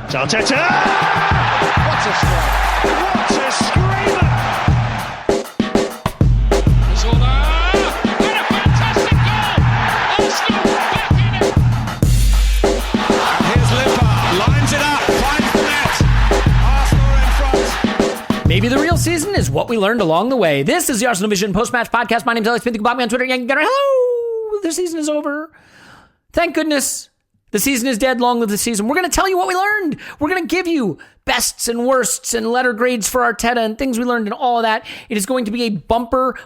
Arteta! What a strike! What a screamer! Zola! And a fantastic goal! Arsenal back in it! Here's Lipa, lines it up, finds the net. Arsenal in front. Maybe the real season is what we learned along the way. This is the Arsenal Vision post-match podcast. My name is Elliot. You can block me on Twitter. Hello! The season is over. Thank goodness. The season is dead. Long live the season. We're going to tell you what we learned. We're going to give you bests and worsts and letter grades for Arteta and things we learned and all of that. It is going to be a bumper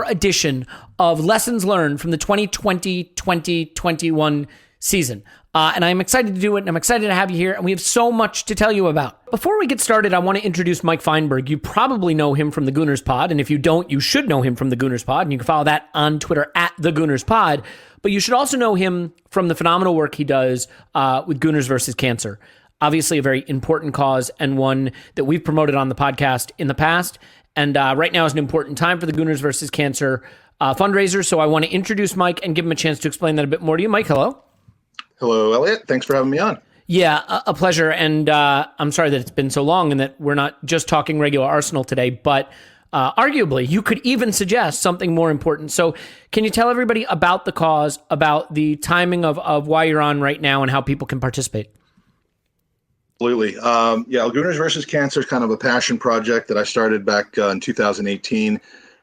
edition of lessons learned from the 2020-2021 season. And I'm excited to do it, and I'm excited to have you here, and we have so much to tell you about. Before we get started, I want to introduce Mike Feinberg. You probably know him from the Gooners Pod, and if you don't, you should know him from the Gooners Pod, and you can follow that on Twitter at the Gooners Pod. But you should also know him from the phenomenal work he does with Gooners versus Cancer. Obviously a very important cause and one that we've promoted on the podcast in the past. And right now is an important time for the Gooners versus Cancer fundraiser. So I want to introduce Mike and give him a chance to explain that a bit more to you. Mike, hello. Hello, Elliot. Thanks for having me on. Yeah, a pleasure. And I'm sorry that it's been so long and that we're not just talking regular Arsenal today, but arguably, you could even suggest something more important. So can you tell everybody about the cause, about the timing of why you're on right now and how people can participate? Absolutely. Gooners versus Cancer is kind of a passion project that I started back in 2018.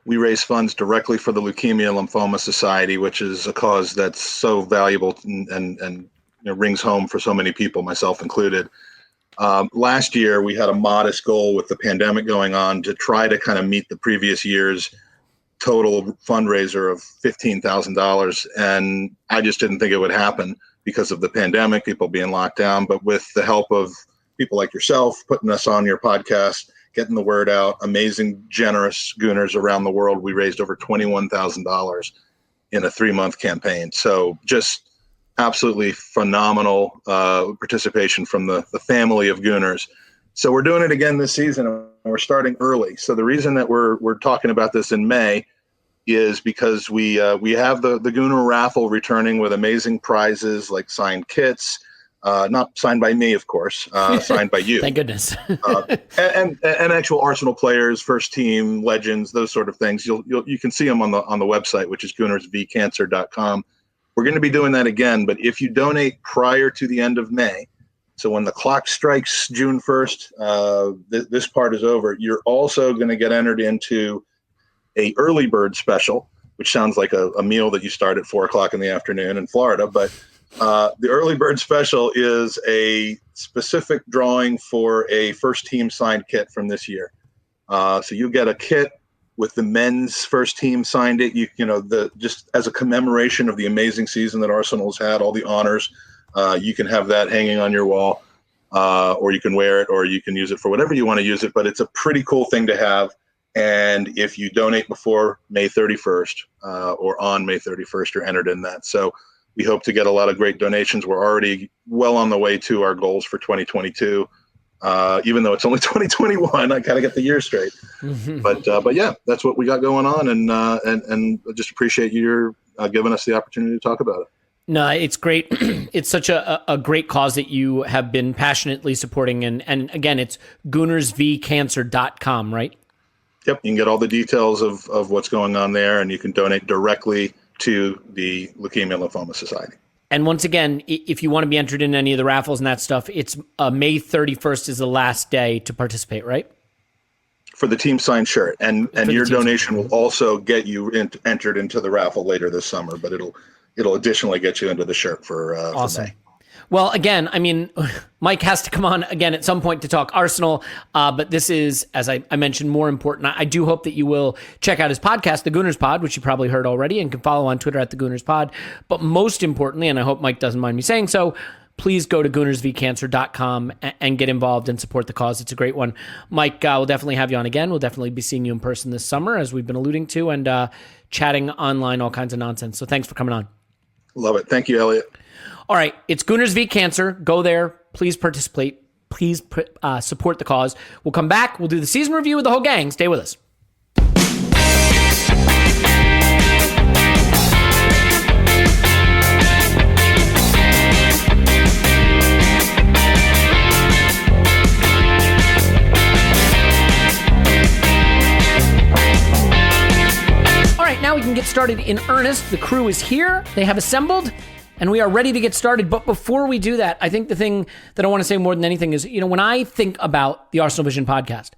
We raise funds directly for the Leukemia Lymphoma Society, which is a cause that's so valuable and rings home for so many people, myself included. Last year, we had a modest goal with the pandemic going on to try to kind of meet the previous year's total fundraiser of $15,000. And I just didn't think it would happen because of the pandemic, people being locked down. But with the help of people like yourself, putting us on your podcast, getting the word out, amazing, generous Gooners around the world, we raised over $21,000 in a 3-month campaign. So just absolutely phenomenal participation from the family of Gooners. So we're doing it again this season, and we're starting early. So the reason that we're talking about this in May is because we have the Gooner raffle returning with amazing prizes like signed kits, not signed by me, of course, signed by you. Thank goodness. and actual Arsenal players, first team legends, those sort of things. You can see them on the website, which is goonersvcancer.com. We're going to be doing that again, but if you donate prior to the end of May, so when the clock strikes June 1st, this part is over, you're also going to get entered into a early bird special, which sounds like a meal that you start at 4 o'clock in the afternoon in Florida. But the early bird special is a specific drawing for a first team signed kit from this year. So you get a kit with the men's first team signed it, just as a commemoration of the amazing season that Arsenal's had, all the honors. You can have that hanging on your wall, or you can wear it, or you can use it for whatever you want to use it. But it's a pretty cool thing to have. And if you donate before May 31st or on May 31st, you're entered in that. So we hope to get a lot of great donations. We're already well on the way to our goals for 2022. Even though it's only 2021, I gotta get the year straight. But yeah, that's what we got going on, and I just appreciate you giving us the opportunity to talk about it. No, it's great. It's such a great cause that you have been passionately supporting, and again, it's goonersvcancer.com, right? Yep, you can get all the details of what's going on there, and you can donate directly to the Leukemia Lymphoma Society. And once again, if you want to be entered in any of the raffles and that stuff, it's May 31st is the last day to participate, right? For the team signed shirt. And your donation will also get you entered into the raffle later this summer, but it'll additionally get you into the shirt for awesome. May. Well, again, I mean, Mike has to come on again at some point to talk Arsenal, but this is, as I mentioned, more important. I do hope that you will check out his podcast, The Gooners Pod, which you probably heard already and can follow on Twitter at The Gooners Pod. But most importantly, and I hope Mike doesn't mind me saying so, please go to goonersvcancer.com and get involved and support the cause. It's a great one. Mike, we'll definitely have you on again. We'll definitely be seeing you in person this summer, as we've been alluding to, and chatting online, all kinds of nonsense. So thanks for coming on. Love it. Thank you, Elliot. All right, it's Gooners v Cancer. Go there. Please participate. Please support the cause. We'll come back. We'll do the season review with the whole gang. Stay with us. get started in earnest. The crew is here. They have assembled, and we are ready to get started. But before we do that, I think the thing that I want to say more than anything is, when I think about the Arsenal Vision podcast,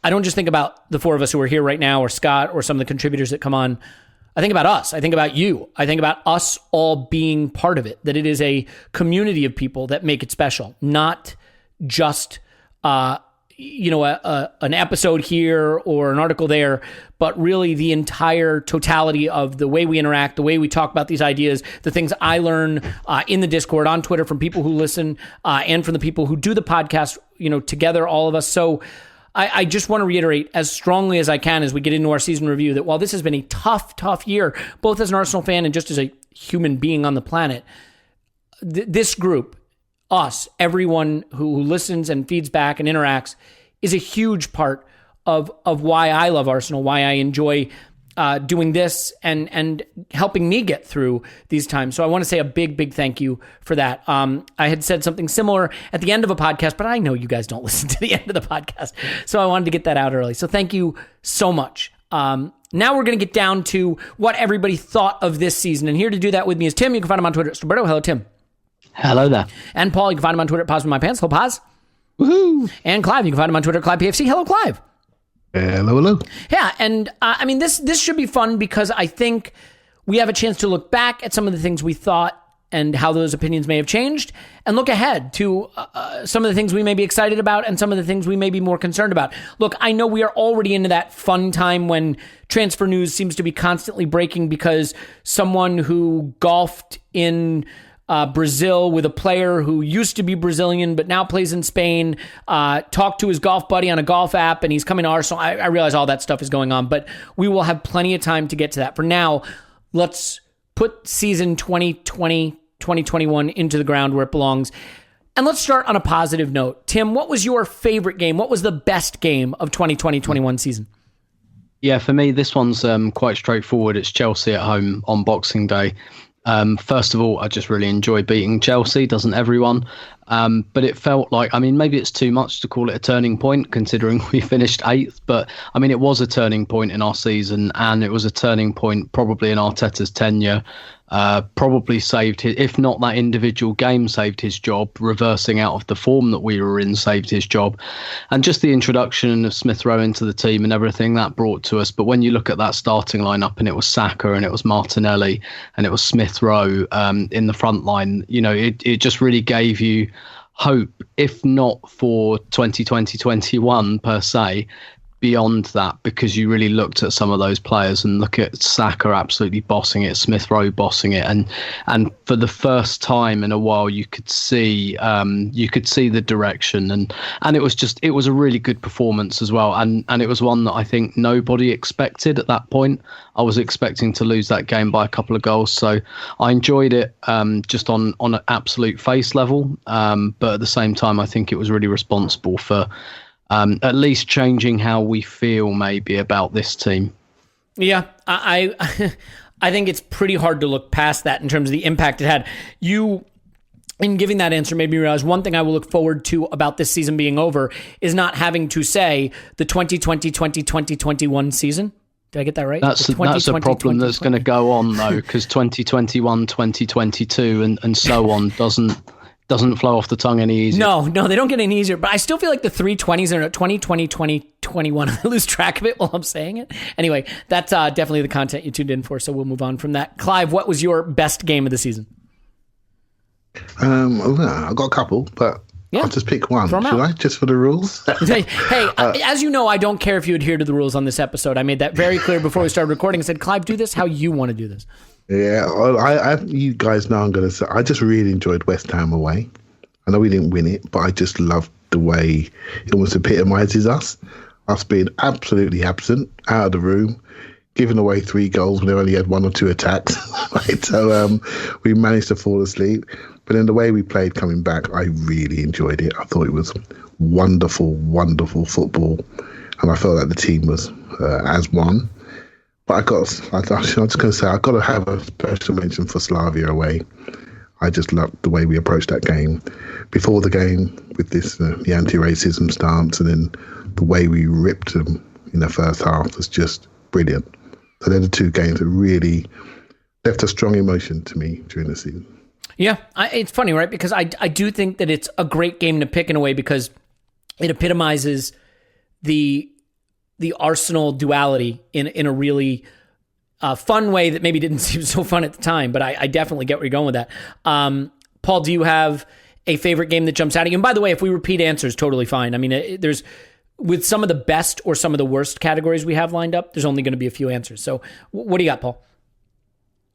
I don't just think about the four of us who are here right now, or Scott, or some of the contributors that come on. I think about us. I think about you. I think about us all being part of it, that it is a community of people that make it special, not just an episode here or an article there, but really the entire totality of the way we interact, the way we talk about these ideas, the things I learn in the Discord, on Twitter, from people who listen, and from the people who do the podcast, together, all of us. So I just want to reiterate as strongly as I can as we get into our season review that while this has been a tough year, both as an Arsenal fan and just as a human being on the planet, this group, us, everyone who listens and feeds back and interacts, is a huge part of why I love Arsenal, why I enjoy doing this and helping me get through these times. So I want to say a big thank you for that. I had said something similar at the end of a podcast, but I know you guys don't listen to the end of the podcast, so I wanted to get that out early. So thank you so much. Now we're going to get down to what everybody thought of this season. And here to do that with me is Tim. You can find him on Twitter at Roberto. Hello, Tim. Hello there. And Paul, you can find him on Twitter at Pause With My Pants. Hello, Pause. Woohoo. And Clive, you can find him on Twitter at ClivePFC. Hello, Clive. Hello. Yeah, and this should be fun because I think we have a chance to look back at some of the things we thought and how those opinions may have changed, and look ahead to some of the things we may be excited about and some of the things we may be more concerned about. Look, I know we are already into that fun time when transfer news seems to be constantly breaking because someone who golfed in Brazil with a player who used to be Brazilian but now plays in Spain, talked to his golf buddy on a golf app, and he's coming to Arsenal. I realize all that stuff is going on, but we will have plenty of time to get to that. For now, let's put season 2020-2021 into the ground where it belongs. And let's start on a positive note. Tim, what was your favorite game? What was the best game of 2020-21 season? Yeah, for me, this one's quite straightforward. It's Chelsea at home on Boxing Day. First of all, I just really enjoy beating Chelsea, doesn't everyone? But it felt like, maybe it's too much to call it a turning point considering we finished 8th, but it was a turning point in our season, and it was a turning point probably in Arteta's tenure. Probably saved his, if not that individual game saved his job, reversing out of the form that we were in saved his job. And just the introduction of Smith Rowe into the team and everything that brought to us. But when you look at that starting lineup, and it was Saka and it was Martinelli and it was Smith Rowe in the front line, it just really gave you hope, if not for 2020-21 per se, beyond that, because you really looked at some of those players and look at Saka absolutely bossing it, Smith Rowe bossing it, and for the first time in a while you could see the direction, and it was a really good performance as well, and it was one that I think nobody expected at that point. I was expecting to lose that game by a couple of goals, so I enjoyed it just on an absolute face level, but at the same time I think it was really responsible for at least changing how we feel maybe about this team. Yeah, I think it's pretty hard to look past that in terms of the impact it had. You, in giving that answer, made me realize one thing I will look forward to about this season being over is not having to say the 2020-2021 season. Did I get that right? That's a problem that's going to go on, though, because 2021, 2022 and so on doesn't flow off the tongue any easier. No, they don't get any easier. But I still feel like the 320s are 2020, 2021. I lose track of it while I'm saying it. Anyway, that's definitely the content you tuned in for, so we'll move on from that. Clive, what was your best game of the season? I got a couple, but I'll just pick one. Should I? Just for the rules? Hey, as you know, I don't care if you adhere to the rules on this episode. I made that very clear before we started recording. I said, Clive, do this how you want to do this. Yeah, you guys know I'm going to say, I just really enjoyed West Ham away. I know we didn't win it, but I just loved the way it almost epitomises us being absolutely absent, out of the room, giving away 3 goals when they only had 1 or 2 attacks. Right? So we managed to fall asleep. But in the way we played coming back, I really enjoyed it. I thought it was wonderful, wonderful football. And I felt like the team was as one. But I'm just going to say, I've got to have a special mention for Slavia away. I just loved the way we approached that game. Before the game, with this the anti-racism stance, and then the way we ripped them in the first half was just brilliant. So they're the two games that really left a strong emotion to me during the season. Yeah, it's funny, right? Because I do think that it's a great game to pick in a way because it epitomizes the Arsenal duality in a really fun way that maybe didn't seem so fun at the time, but I definitely get where you're going with that. Paul, do you have a favorite game that jumps out at you? And by the way, if we repeat answers, totally fine. I mean, there's with some of the best or some of the worst categories we have lined up, there's only going to be a few answers. So what do you got, Paul?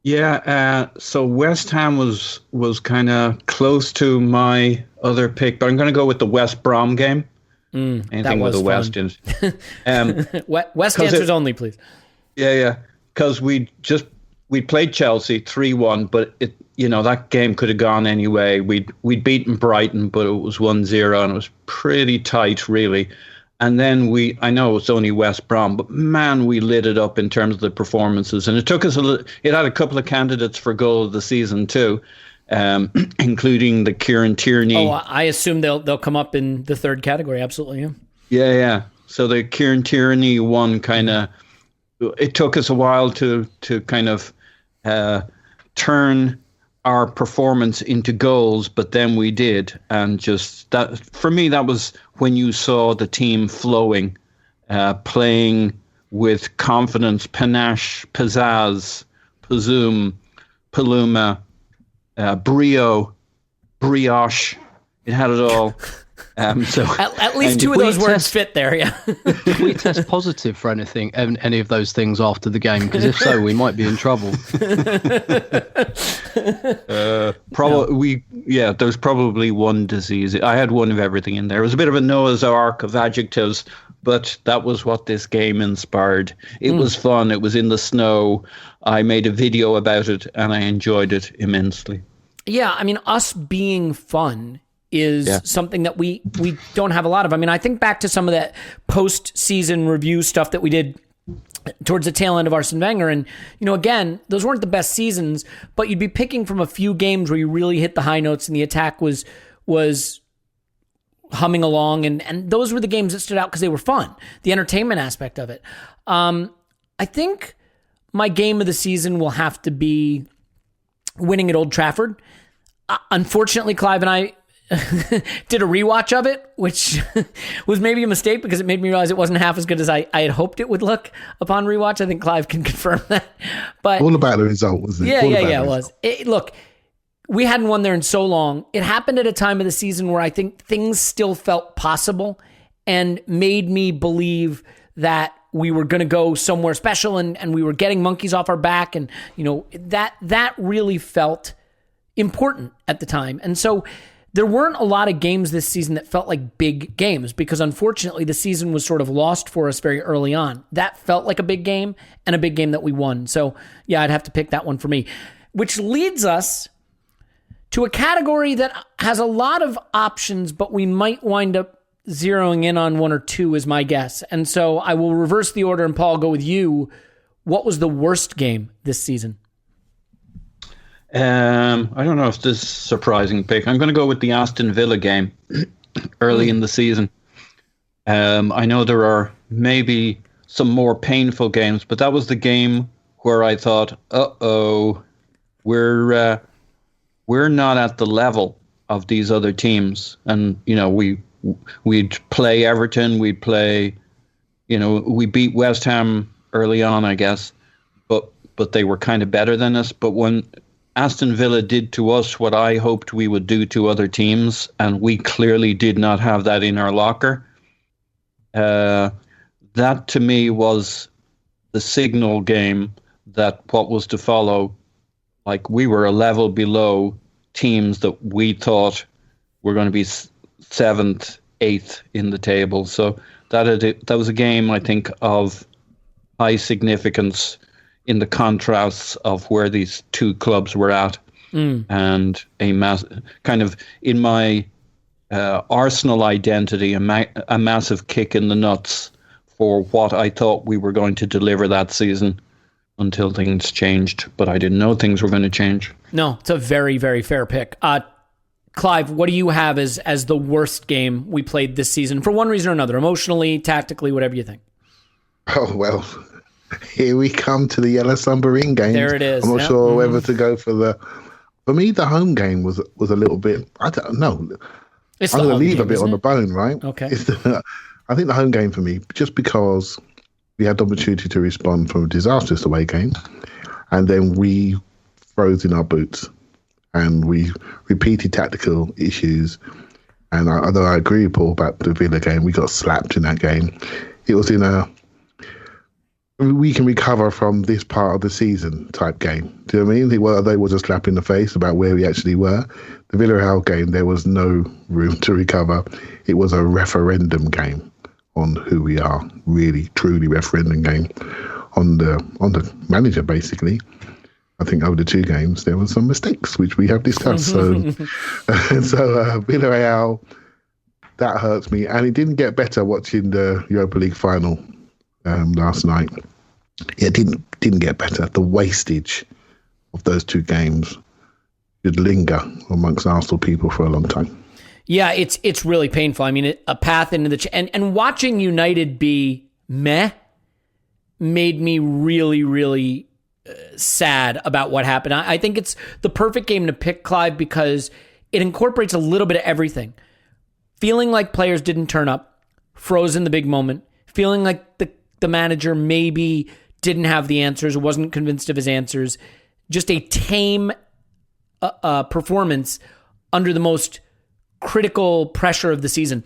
Yeah, so West Ham was kind of close to my other pick, but I'm going to go with the West Brom game. Anything with the West in it. West answers only, please. Yeah, because we played Chelsea 3-1, but that game could have gone anyway. We'd beaten Brighton, but it was 1-0, and it was pretty tight, really. And then I know it's only West Brom, but man, we lit it up in terms of the performances. And it took us it had a couple of candidates for goal of the season too, including the Kieran Tierney. Oh, I assume they'll come up in the third category. Absolutely. Yeah. So the Kieran Tierney one it took us a while to kind of turn our performance into goals, but then we did. And just that, for me, that was when you saw the team flowing, playing with confidence, panache, pizzazz, presume, paluma, brio, brioche. It had it all. So at least two of those words fit there, yeah. Did we test positive for any of those things after the game? Because if so, we might be in trouble. There's probably one disease. I had one of everything in there. It was a bit of a Noah's Ark of adjectives, but that was what this game inspired. It was fun. It was in the snow. I made a video about it, and I enjoyed it immensely. Yeah, I mean, us being fun is something that we don't have a lot of. I mean, I think back to some of that post-season review stuff that we did towards the tail end of Arsene Wenger. And, again, those weren't the best seasons, but you'd be picking from a few games where you really hit the high notes and the attack was humming along. And those were the games that stood out because they were fun, the entertainment aspect of it. I think my game of the season will have to be winning at Old Trafford. Unfortunately, Clive and I did a rewatch of it, which was maybe a mistake because it made me realize it wasn't half as good as I had hoped it would look upon rewatch. I think Clive can confirm that. But all about the result, wasn't it? Yeah, it was. Look, we hadn't won there in so long. It happened at a time of the season where I think things still felt possible and made me believe that we were going to go somewhere special and we were getting monkeys off our back. And, that really felt important at the time. And so there weren't a lot of games this season that felt like big games because unfortunately the season was sort of lost for us very early on. That felt like a big game and a big game that we won. So yeah, I'd have to pick that one for me, which leads us to a category that has a lot of options, but we might wind up zeroing in on one or two is my guess. And so I will reverse the order and Paul, go with you. What was the worst game this season? I don't know if this is a surprising pick. I'm going to go with the Aston Villa game early in the season. I know there are maybe some more painful games, but that was the game where I thought, we're not at the level of these other teams. And, we'd play Everton, we beat West Ham early on, I guess, but they were kind of better than us. But when Aston Villa did to us what I hoped we would do to other teams, and we clearly did not have that in our locker. That to me was the signal game that what was to follow, like we were a level below teams that we thought were going to be 7th, 8th in the table. So that was a game, I think, of high significance in the contrasts of where these two clubs were at, and kind of in my Arsenal identity, a massive kick in the nuts for what I thought we were going to deliver that season until things changed. But I didn't know things were going to change. No, it's a very, very fair pick. Clive, what do you have as the worst game we played this season for one reason or another, emotionally, tactically, whatever you think? Oh, well, Here we come to the Yellow Submarine game. There it is. I'm not sure whether to go for the. For me, the home game was a little bit. I don't know. I'm going to leave a bit on the bone, right? Okay. I think the home game for me, just because we had the opportunity to respond from a disastrous away game, and then we froze in our boots, and we repeated tactical issues. And although I agree with Paul about the Villa game, we got slapped in that game. It was in a we can recover from this part of the season type game. Do you know what I mean? They was a slap in the face about where we actually were. The Villarreal game, there was no room to recover. It was a referendum game on who we are, really, truly referendum game on the manager, basically. I think over the two games, there were some mistakes, which we have discussed. So Villarreal, that hurts me. And it didn't get better watching the Europa League final last night. It didn't get better. The wastage of those two games should linger amongst Arsenal people for a long time. Yeah, it's really painful. I mean, a path into the and watching United be meh made me really, really sad about what happened. I think it's the perfect game to pick, Clive, because it incorporates a little bit of everything. Feeling like players didn't turn up, froze in the big moment, feeling like the manager maybe didn't have the answers, wasn't convinced of his answers, just a tame performance under the most critical pressure of the season.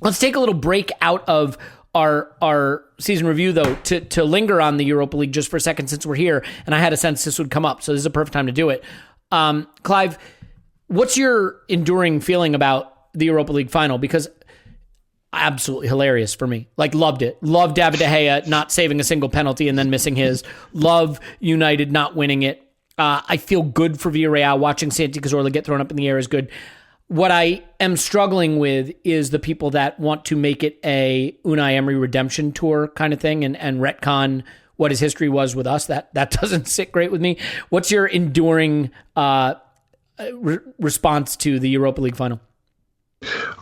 Let's take a little break out of our season review, though, to linger on the Europa League just for a second since we're here, and I had a sense this would come up, so this is a perfect time to do it. Clive, what's your enduring feeling about the Europa League final? Because absolutely hilarious for me. Like, loved it. Loved David De Gea not saving a single penalty and then missing his. Love United not winning it. I feel good for Villarreal. Watching Santi Cazorla get thrown up in the air is good. What I am struggling with is the people that want to make it a Unai Emery redemption tour kind of thing and retcon what his history was with us. That doesn't sit great with me. What's your enduring response to the Europa League final?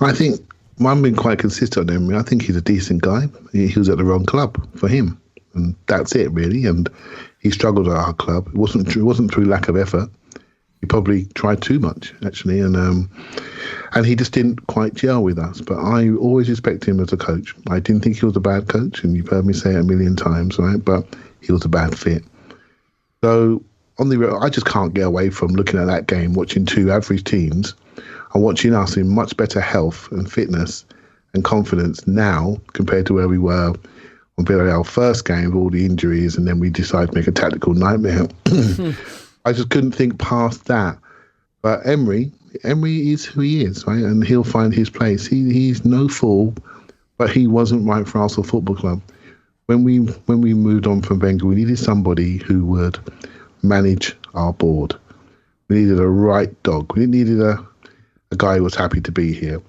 I think I've been quite consistent on Emery. I think he's a decent guy. He was at the wrong club for him, and that's it really. And he struggled at our club. It wasn't through lack of effort. He probably tried too much, actually, and he just didn't quite gel with us. But I always respect him as a coach. I didn't think he was a bad coach, and you've heard me say it a million times, right? But he was a bad fit. So I just can't get away from looking at that game, watching two average teams, and watching us in much better health and fitness and confidence now compared to where we were on Villarreal first game with all the injuries, and then we decided to make a tactical nightmare. I just couldn't think past that. But Emery is who he is, right? And he'll find his place. He's no fool, but he wasn't right for Arsenal Football Club. When we moved on from Wenger, we needed somebody who would manage our board. We needed a right dog. We needed a guy who was happy to be here.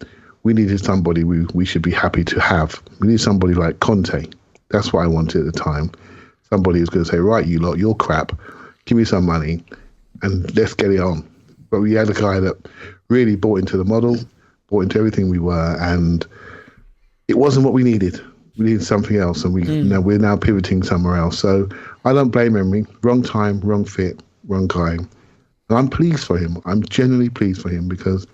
We needed somebody we should be happy to have. We needed somebody like Conte. That's what I wanted at the time. Somebody who's going to say, right, you lot, you're crap. Give me some money and let's get it on. But we had a guy that really bought into the model, bought into everything we were, and it wasn't what we needed. We needed something else, and we're now pivoting somewhere else. So I don't blame Emery. Wrong time, wrong fit, wrong guy. And I'm pleased for him. I'm genuinely pleased for him because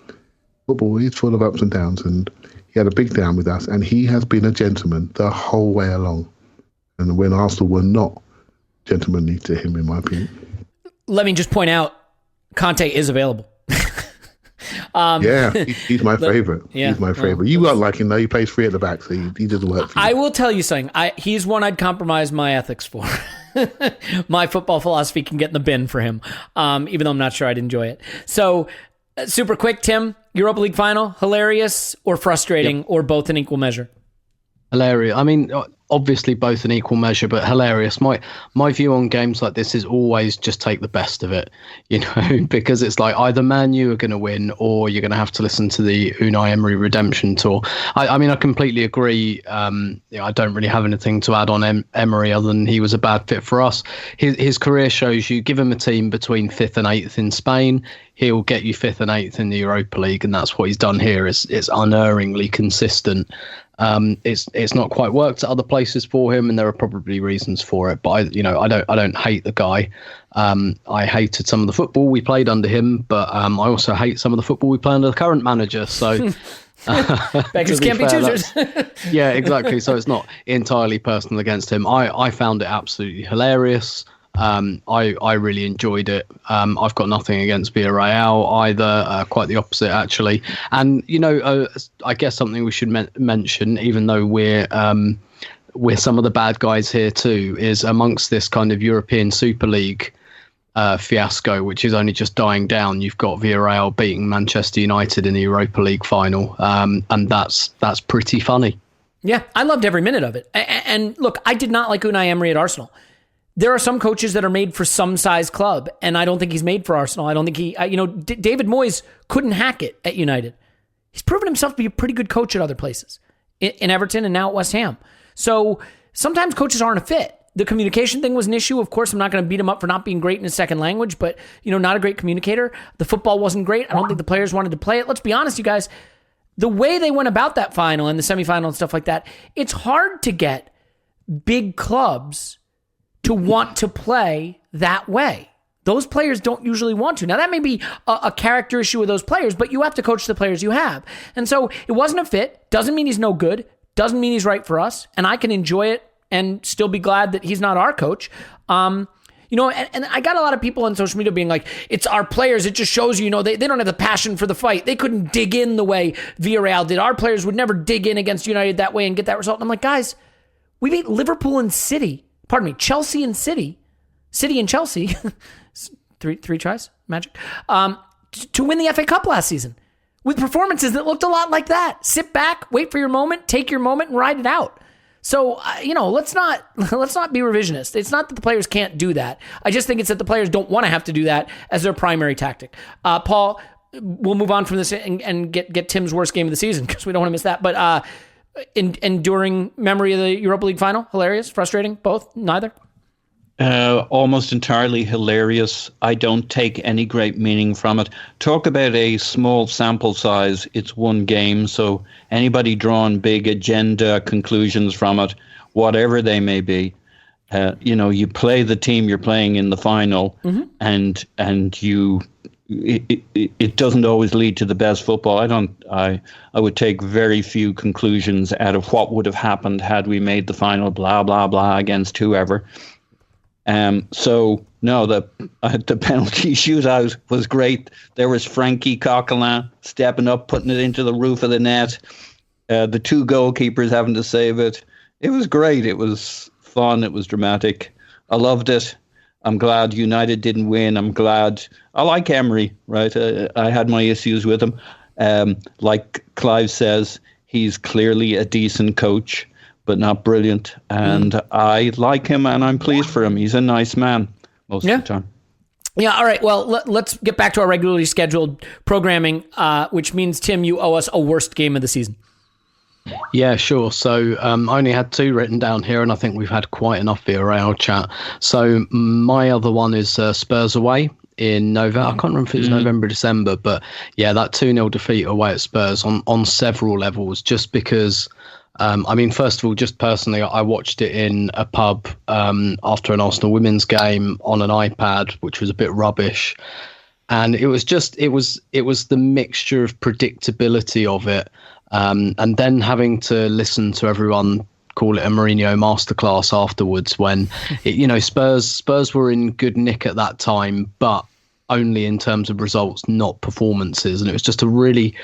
football is full of ups and downs, and he had a big down with us, and he has been a gentleman the whole way along. And when Arsenal were not gentlemanly to him, in my opinion. Let me just point out, Conte is available. He's my favorite. Yeah, he's my favorite. You won't like him though. He plays free at the back, so he doesn't work for you. I will tell you something. He's one I'd compromise my ethics for. My football philosophy can get in the bin for him, even though I'm not sure I'd enjoy it. So, super quick, Tim, Europa League final, hilarious or frustrating, or both in equal measure? Hilarious. I mean, obviously both in equal measure, but hilarious. My view on games like this is always just take the best of it, because it's like either Man U are going to win or you're going to have to listen to the Unai Emery redemption tour. I mean, I completely agree. I don't really have anything to add on Emery other than he was a bad fit for us. His career shows you give him a team between 5th and 8th in Spain. he'll get you 5th and 8th in the Europa League, and that's what he's done here. It's unerringly consistent. It's not quite worked at other places for him, and there are probably reasons for it. But I don't hate the guy. I hated some of the football we played under him, but I also hate some of the football we play under the current manager. So beggars can't be choosers. Yeah, exactly. So it's not entirely personal against him. I found it absolutely hilarious. I really enjoyed it. I've got nothing against Villarreal either, quite the opposite actually. And I guess something we should mention, even though we're some of the bad guys here too, is amongst this kind of European Super League fiasco, which is only just dying down. You've got Villarreal beating Manchester United in the Europa League final, and that's pretty funny. Yeah, I loved every minute of it. And look, I did not like Unai Emery at Arsenal. There are some coaches that are made for some size club, and I don't think he's made for Arsenal. I don't think David Moyes couldn't hack it at United. He's proven himself to be a pretty good coach at other places, in Everton and now at West Ham. So sometimes coaches aren't a fit. The communication thing was an issue. Of course, I'm not going to beat him up for not being great in his second language, but not a great communicator. The football wasn't great. I don't think the players wanted to play it. Let's be honest, you guys. The way they went about that final and the semifinal and stuff like that, it's hard to get big clubs to want to play that way. Those players don't usually want to. Now, that may be a character issue with those players, but you have to coach the players you have. And so it wasn't a fit. Doesn't mean he's no good. Doesn't mean he's right for us. And I can enjoy it and still be glad that he's not our coach. And I got a lot of people on social media being like, it's our players. It just shows you, they don't have the passion for the fight. They couldn't dig in the way Villarreal did. Our players would never dig in against United that way and get that result. And I'm like, guys, we beat Liverpool and Chelsea and City and Chelsea, three tries, magic, to win the FA Cup last season with performances that looked a lot like that. Sit back, wait for your moment, take your moment, and ride it out. So, let's not be revisionist. It's not that the players can't do that. I just think it's that the players don't want to have to do that as their primary tactic. Paul, we'll move on from this and get Tim's worst game of the season because we don't want to miss that. But enduring memory of the Europa League final, hilarious, frustrating, both, neither? Almost entirely hilarious. I don't take any great meaning from it. Talk about a small sample size. It's one game, so anybody drawing big agenda conclusions from it, whatever they may be, you play the team you're playing in the final, and it doesn't always lead to the best football. I would take very few conclusions out of what would have happened had we made the final, blah, blah, blah, against whoever. So no, the penalty shootout was great. There was Frankie Coquelin stepping up, putting it into the roof of the net. The two goalkeepers having to save it. It was great. It was fun. It was dramatic. I loved it. I'm glad United didn't win. I'm glad. I like Emery, right? I had my issues with him. Like Clive says, he's clearly a decent coach, but not brilliant. And I like him, and I'm pleased for him. He's a nice man most of the time. Yeah, all right. Well, let's get back to our regularly scheduled programming, which means, Tim, you owe us a worst game of the season. Yeah, sure. So I only had 2 written down here, and I think we've had quite enough Villarreal chat. So my other one is Spurs away in November. I can't remember if it was November, December, but yeah, that 2-0 defeat away at Spurs on several levels, just because, first of all, just personally, I watched it in a pub after an Arsenal women's game on an iPad, which was a bit rubbish. And it was the mixture of predictability of it. And then having to listen to everyone call it a Mourinho masterclass afterwards when, Spurs were in good nick at that time, but only in terms of results, not performances. And it was just a really,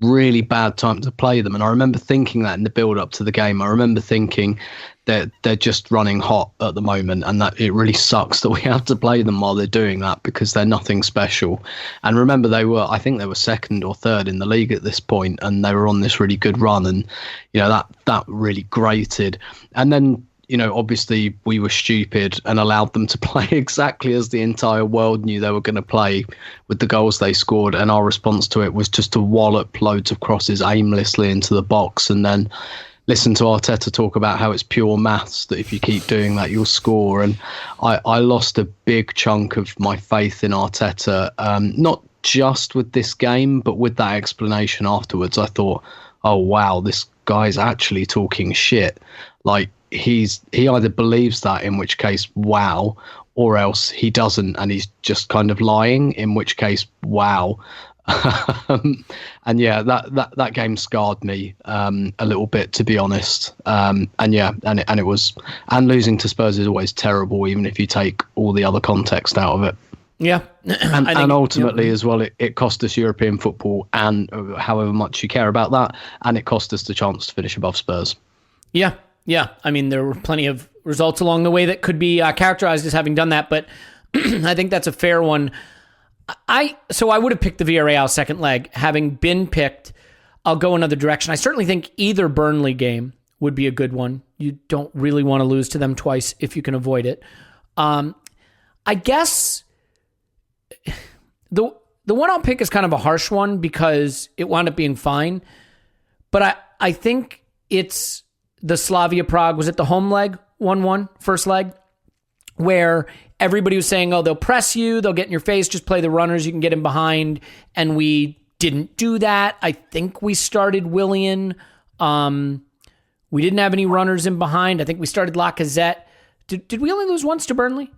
really bad time to play them. And I remember thinking that in the build up to the game. I remember thinking that they're just running hot at the moment, and that it really sucks that we have to play them while they're doing that, because they're nothing special. And remember, I think they were 2nd or 3rd in the league at this point, and they were on this really good run, and that really grated. And then obviously we were stupid and allowed them to play exactly as the entire world knew they were going to play with the goals they scored. And our response to it was just to wallop loads of crosses aimlessly into the box, and then listen to Arteta talk about how it's pure maths, that if you keep doing that, you'll score. And I lost a big chunk of my faith in Arteta, just with this game, but with that explanation afterwards, I thought, oh wow, this guy's actually talking shit. Like he either believes that, in which case, wow, or else he doesn't, and he's just kind of lying, in which case, wow. And yeah, that game scarred me a little bit, to be honest. And losing to Spurs is always terrible, even if you take all the other context out of it. Yeah. And ultimately as well, it cost us European football, and however much you care about that, and it cost us the chance to finish above Spurs. Yeah. I mean, there were plenty of results along the way that could be characterized as having done that, but I think that's a fair one. So I would have picked the Villarreal second leg. Having been picked, I'll go another direction. I certainly think either Burnley game would be a good one. You don't really want to lose to them twice if you can avoid it. I guess the one I'll pick is kind of a harsh one because it wound up being fine. But I think it's the Slavia Prague. Was it the home leg? 1-1, first leg? Where everybody was saying, oh, they'll press you, they'll get in your face, just play the runners, you can get in behind. And we didn't do that. I think we started Willian. We didn't have any runners in behind. I think we started Lacazette. Did we only lose once to Burnley?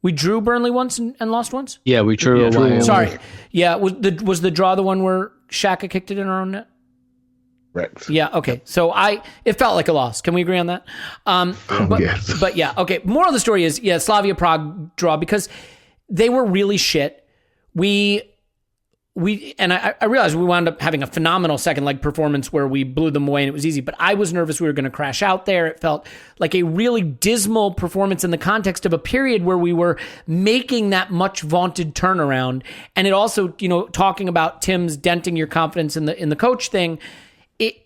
We drew Burnley once and lost once? Yeah, we drew away. Sorry. Yeah, was the draw the one where Xhaka kicked it in our own net? Correct. Yeah, okay. So it felt like a loss. Can we agree on that? Yes. But yeah, okay. Moral of the story is, yeah, Slavia Prague draw because they were really shit. I realized we wound up having a phenomenal second leg performance where we blew them away and it was easy, but I was nervous we were going to crash out there. It felt like a really dismal performance in the context of a period where we were making that much vaunted turnaround. And it also, talking about Tim's denting your confidence in the coach thing,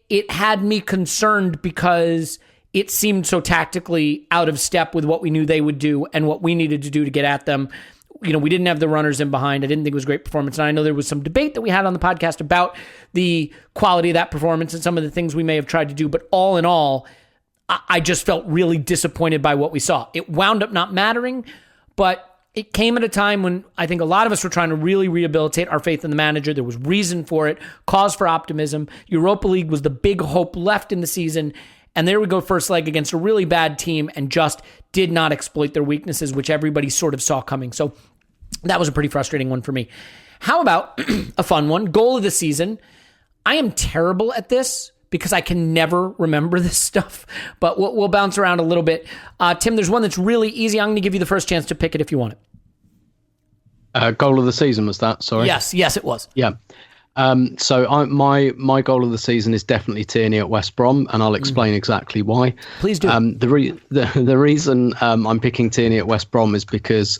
it had me concerned because it seemed so tactically out of step with what we knew they would do and what we needed to do to get at them. We didn't have the runners in behind. I didn't think it was a great performance. And I know there was some debate that we had on the podcast about the quality of that performance and some of the things we may have tried to do. But all in all, I just felt really disappointed by what we saw. It wound up not mattering, but it came at a time when I think a lot of us were trying to really rehabilitate our faith in the manager. There was reason for it, cause for optimism. Europa League was the big hope left in the season. And there we go, first leg against a really bad team and just did not exploit their weaknesses, which everybody sort of saw coming. So that was a pretty frustrating one for me. How about a fun one? Goal of the season. I am terrible at this because I can never remember this stuff, but we'll bounce around a little bit. Tim, there's one that's really easy. I'm going to give you the first chance to pick it if you want it. Goal of the season, was that? Sorry. Yes, it was. Yeah. So my goal of the season is definitely Tierney at West Brom, and I'll explain exactly why. Please do. The reason I'm picking Tierney at West Brom is because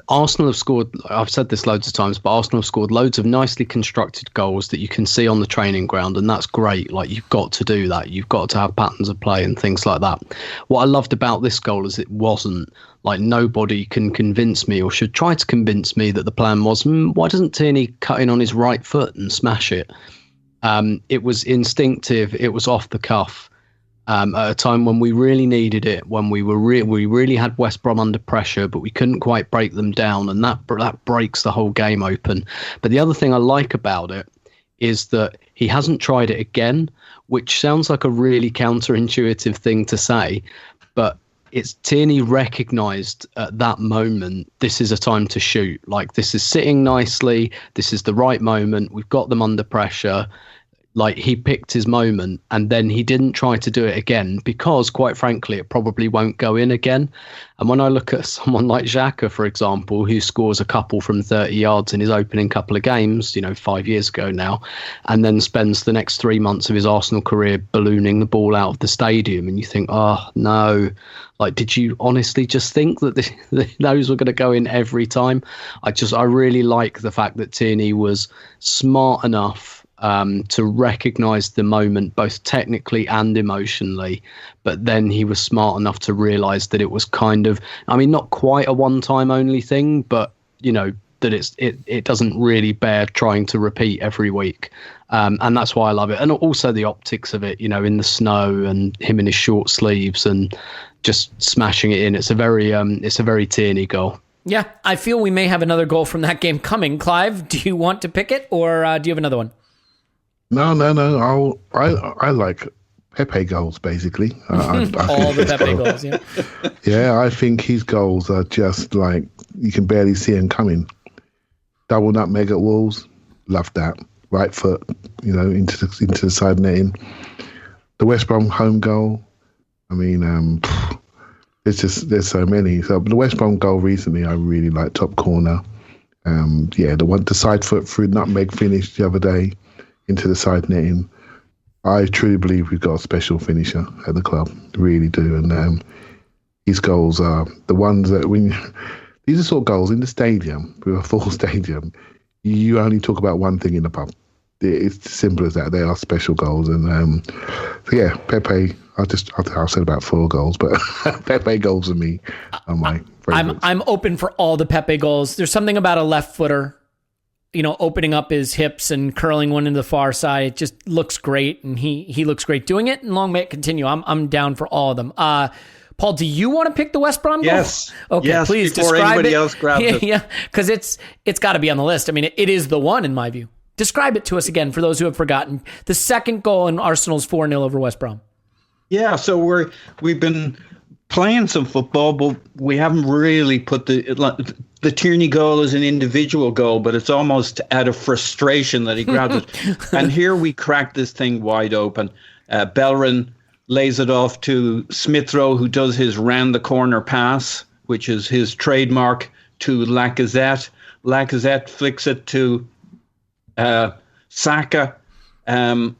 Arsenal have scored, I've said this loads of times, but Arsenal have scored loads of nicely constructed goals that you can see on the training ground, and that's great. Like, you've got to do that. You've got to have patterns of play and things like that. What I loved about this goal is it wasn't like, nobody can convince me or should try to convince me that the plan was, why doesn't Tierney cut in on his right foot and smash it? It was instinctive. It was off the cuff. At a time when we really needed it, when we really had West Brom under pressure, but we couldn't quite break them down, and that breaks the whole game open. But the other thing I like about it is that he hasn't tried it again, which sounds like a really counterintuitive thing to say, but it's Tierney recognised at that moment, this is a time to shoot. Like, this is sitting nicely, this is the right moment, we've got them under pressure. Like, he picked his moment, and then he didn't try to do it again because, quite frankly, it probably won't go in again. And when I look at someone like Xhaka, for example, who scores a couple from 30 yards in his opening couple of games, 5 years ago now, and then spends the next 3 months of his Arsenal career ballooning the ball out of the stadium, and you think, oh, no. Like, did you honestly just think that those were going to go in every time? I really like the fact that Tierney was smart enough to recognise the moment, both technically and emotionally, but then he was smart enough to realise that it was kind of, not quite a one-time only thing, but that it doesn't really bear trying to repeat every week, and that's why I love it. And also the optics of it, in the snow and him in his short sleeves and just smashing it in. It's a very Tierney goal. Yeah, I feel we may have another goal from that game coming. Clive, do you want to pick it, or do you have another one? No. I like Pepe goals, basically. All the Pepe goals, yeah. Yeah, I think his goals are just like, you can barely see them coming. Double nutmeg at Wolves, love that. Right foot, into the side netting. The West Brom home goal, I mean, there's so many. So the West Brom goal recently, I really like, top corner. The side foot through nutmeg finish the other day into the side netting. I truly believe we've got a special finisher at the club, really do. And his goals are the ones that these are sort of goals in the stadium, with a full stadium. You only talk about one thing in the pub. It's as simple as that. They are special goals. And Pepe, I'll say about 4 goals, but Pepe goals for me are my favorites. I'm open for all the Pepe goals. There's something about a left footer, opening up his hips and curling one into the far side. It just looks great, and he looks great doing it, and long may it continue. I'm down for all of them. Paul, do you want to pick the West Brom goal? Yes. Okay, yes, please before describe anybody it. else grabs it. Yeah, because it's got to be on the list. I mean, it is the one in my view. Describe it to us again for those who have forgotten. The second goal in Arsenal's 4-0 over West Brom. Yeah, so we've been playing some football, but we haven't really put the Tierney goal as an individual goal, but it's almost out of frustration that he grabs it. And here we crack this thing wide open. Bellerin lays it off to Smith-Rowe, who does his round-the-corner pass, which is his trademark, to Lacazette. Lacazette flicks it to Saka. Saka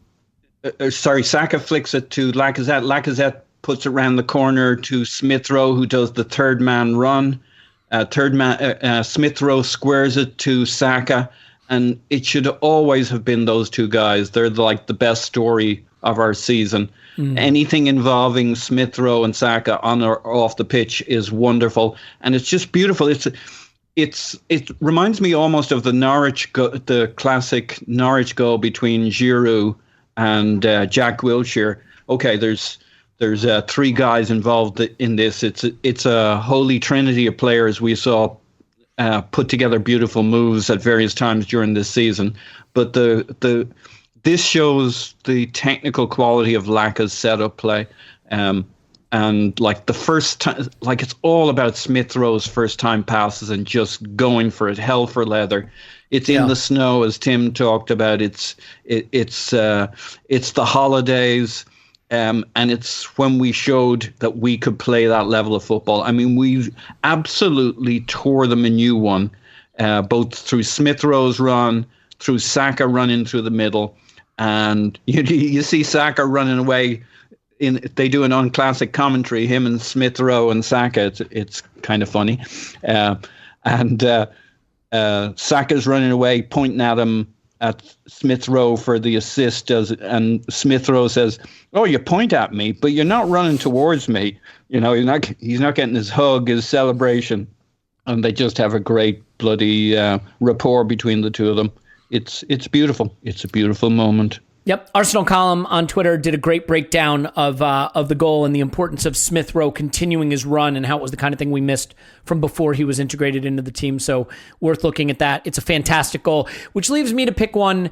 flicks it to Lacazette. Lacazette puts it round the corner to Smith-Rowe, who does the third-man run. Smith-Rowe squares it to Saka, and it should always have been those two guys. They're like the best story of our season. Anything involving Smith-Rowe and Saka on or off the pitch is wonderful, and it's just beautiful. It reminds me almost of the classic Norwich goal between Giroud and Jack Wilshere. Okay, there's 3 guys involved in this. It's a holy trinity of players we saw put together beautiful moves at various times during this season, but this shows the technical quality of Laka's setup play. And like the first time, like it's all about Smith-Rowe's first time passes and just going for it, hell for leather. It's in the snow, as Tim talked about. It's the holidays, and it's when we showed that we could play that level of football. I mean, we absolutely tore them a new one, both through Smith-Rowe's run, through Saka running through the middle. And you see Saka running away. They do an unclassic commentary, him and Smith-Rowe and Saka. It's kind of funny. Saka's running away, pointing at him, at Smith-Rowe for the assist. And Smith-Rowe says, "Oh, you point at me, but you're not running towards me." He's not getting his hug, his celebration. And they just have a great bloody rapport between the two of them. It's beautiful. It's a beautiful moment. Yep. Arsenal Column on Twitter did a great breakdown of the goal and the importance of Smith-Rowe continuing his run and how it was the kind of thing we missed from before he was integrated into the team. So worth looking at that. It's a fantastic goal, which leaves me to pick one.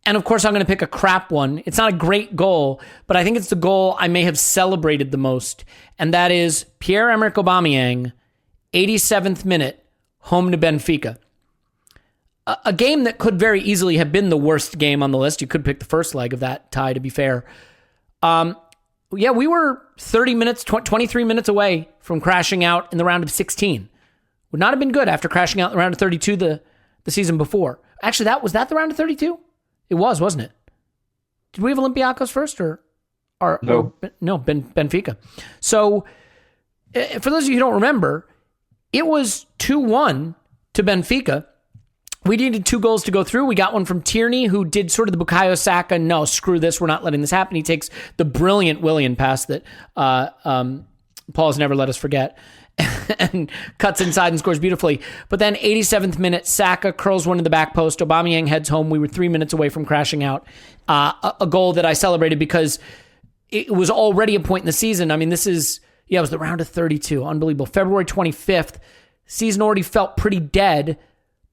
And of course, I'm going to pick a crap one. It's not a great goal, but I think it's the goal I may have celebrated the most. And that is Pierre-Emerick Aubameyang, 87th minute, home to Benfica. A game that could very easily have been the worst game on the list. You could pick the first leg of that tie, to be fair. We were 23 minutes away from crashing out in the round of 16. Would not have been good after crashing out in the round of 32 the season before. Actually, was that the round of 32? It was, wasn't it? Did we have Olympiacos first or Benfica? So, for those of you who don't remember, it was 2-1 to Benfica. We needed 2 goals to go through. We got one from Tierney, who did sort of the Bukayo Saka, no, screw this, we're not letting this happen. He takes the brilliant Willian pass that Paul's never let us forget and cuts inside and scores beautifully. But then 87th minute, Saka curls one in the back post. Aubameyang heads home. We were 3 minutes away from crashing out. A goal that I celebrated because it was already a point in the season. I mean, it was the round of 32. Unbelievable. February 25th, season already felt pretty dead,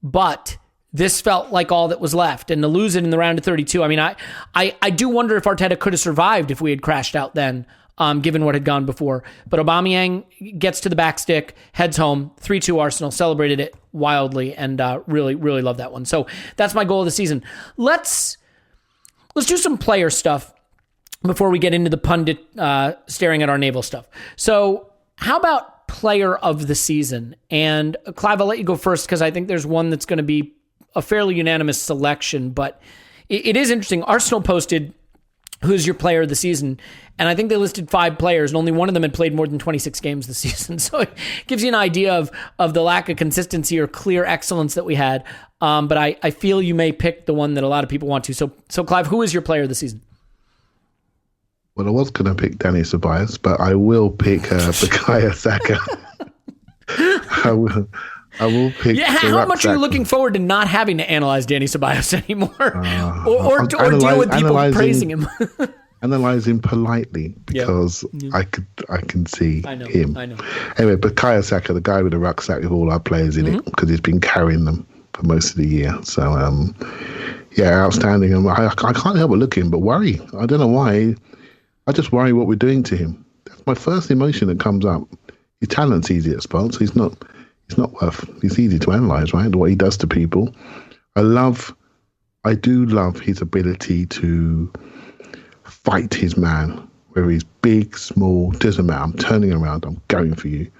but this felt like all that was left. And to lose it in the round of 32, I mean, I do wonder if Arteta could have survived if we had crashed out then, given what had gone before. But Aubameyang gets to the back stick, heads home, 3-2 Arsenal, celebrated it wildly, and really, really love that one. So that's my goal of the season. Let's do some player stuff before we get into the pundit staring at our navel stuff. So how about player of the season? And Clive, I'll let you go first because I think there's one that's going to be a fairly unanimous selection, but it is interesting. Arsenal posted who's your player of the season, and I think they listed 5 players, and only one of them had played more than 26 games this season. So it gives you an idea of the lack of consistency or clear excellence that we had. But I feel you may pick the one that a lot of people want to. So Clive, who is your player of the season? Well, I was going to pick Danny Ceballos, but I will pick Bukayo Saka. I will pick. Yeah, how much are you looking forward to not having to analyze Danny Ceballos anymore, or deal with people praising him? Analyze him politely because I can see him. I know. Anyway, Bukayo Saka, the guy with the rucksack with all our players in it, because he's been carrying them for most of the year. So outstanding. And I can't help but look at him, but worry. I don't know why. I just worry what we're doing to him. That's my first emotion that comes up. His talent's easy at spots. He's easy to analyze, right? What he does to people. I do love his ability to fight his man, whether he's big, small, doesn't matter. I'm turning around, I'm going for you.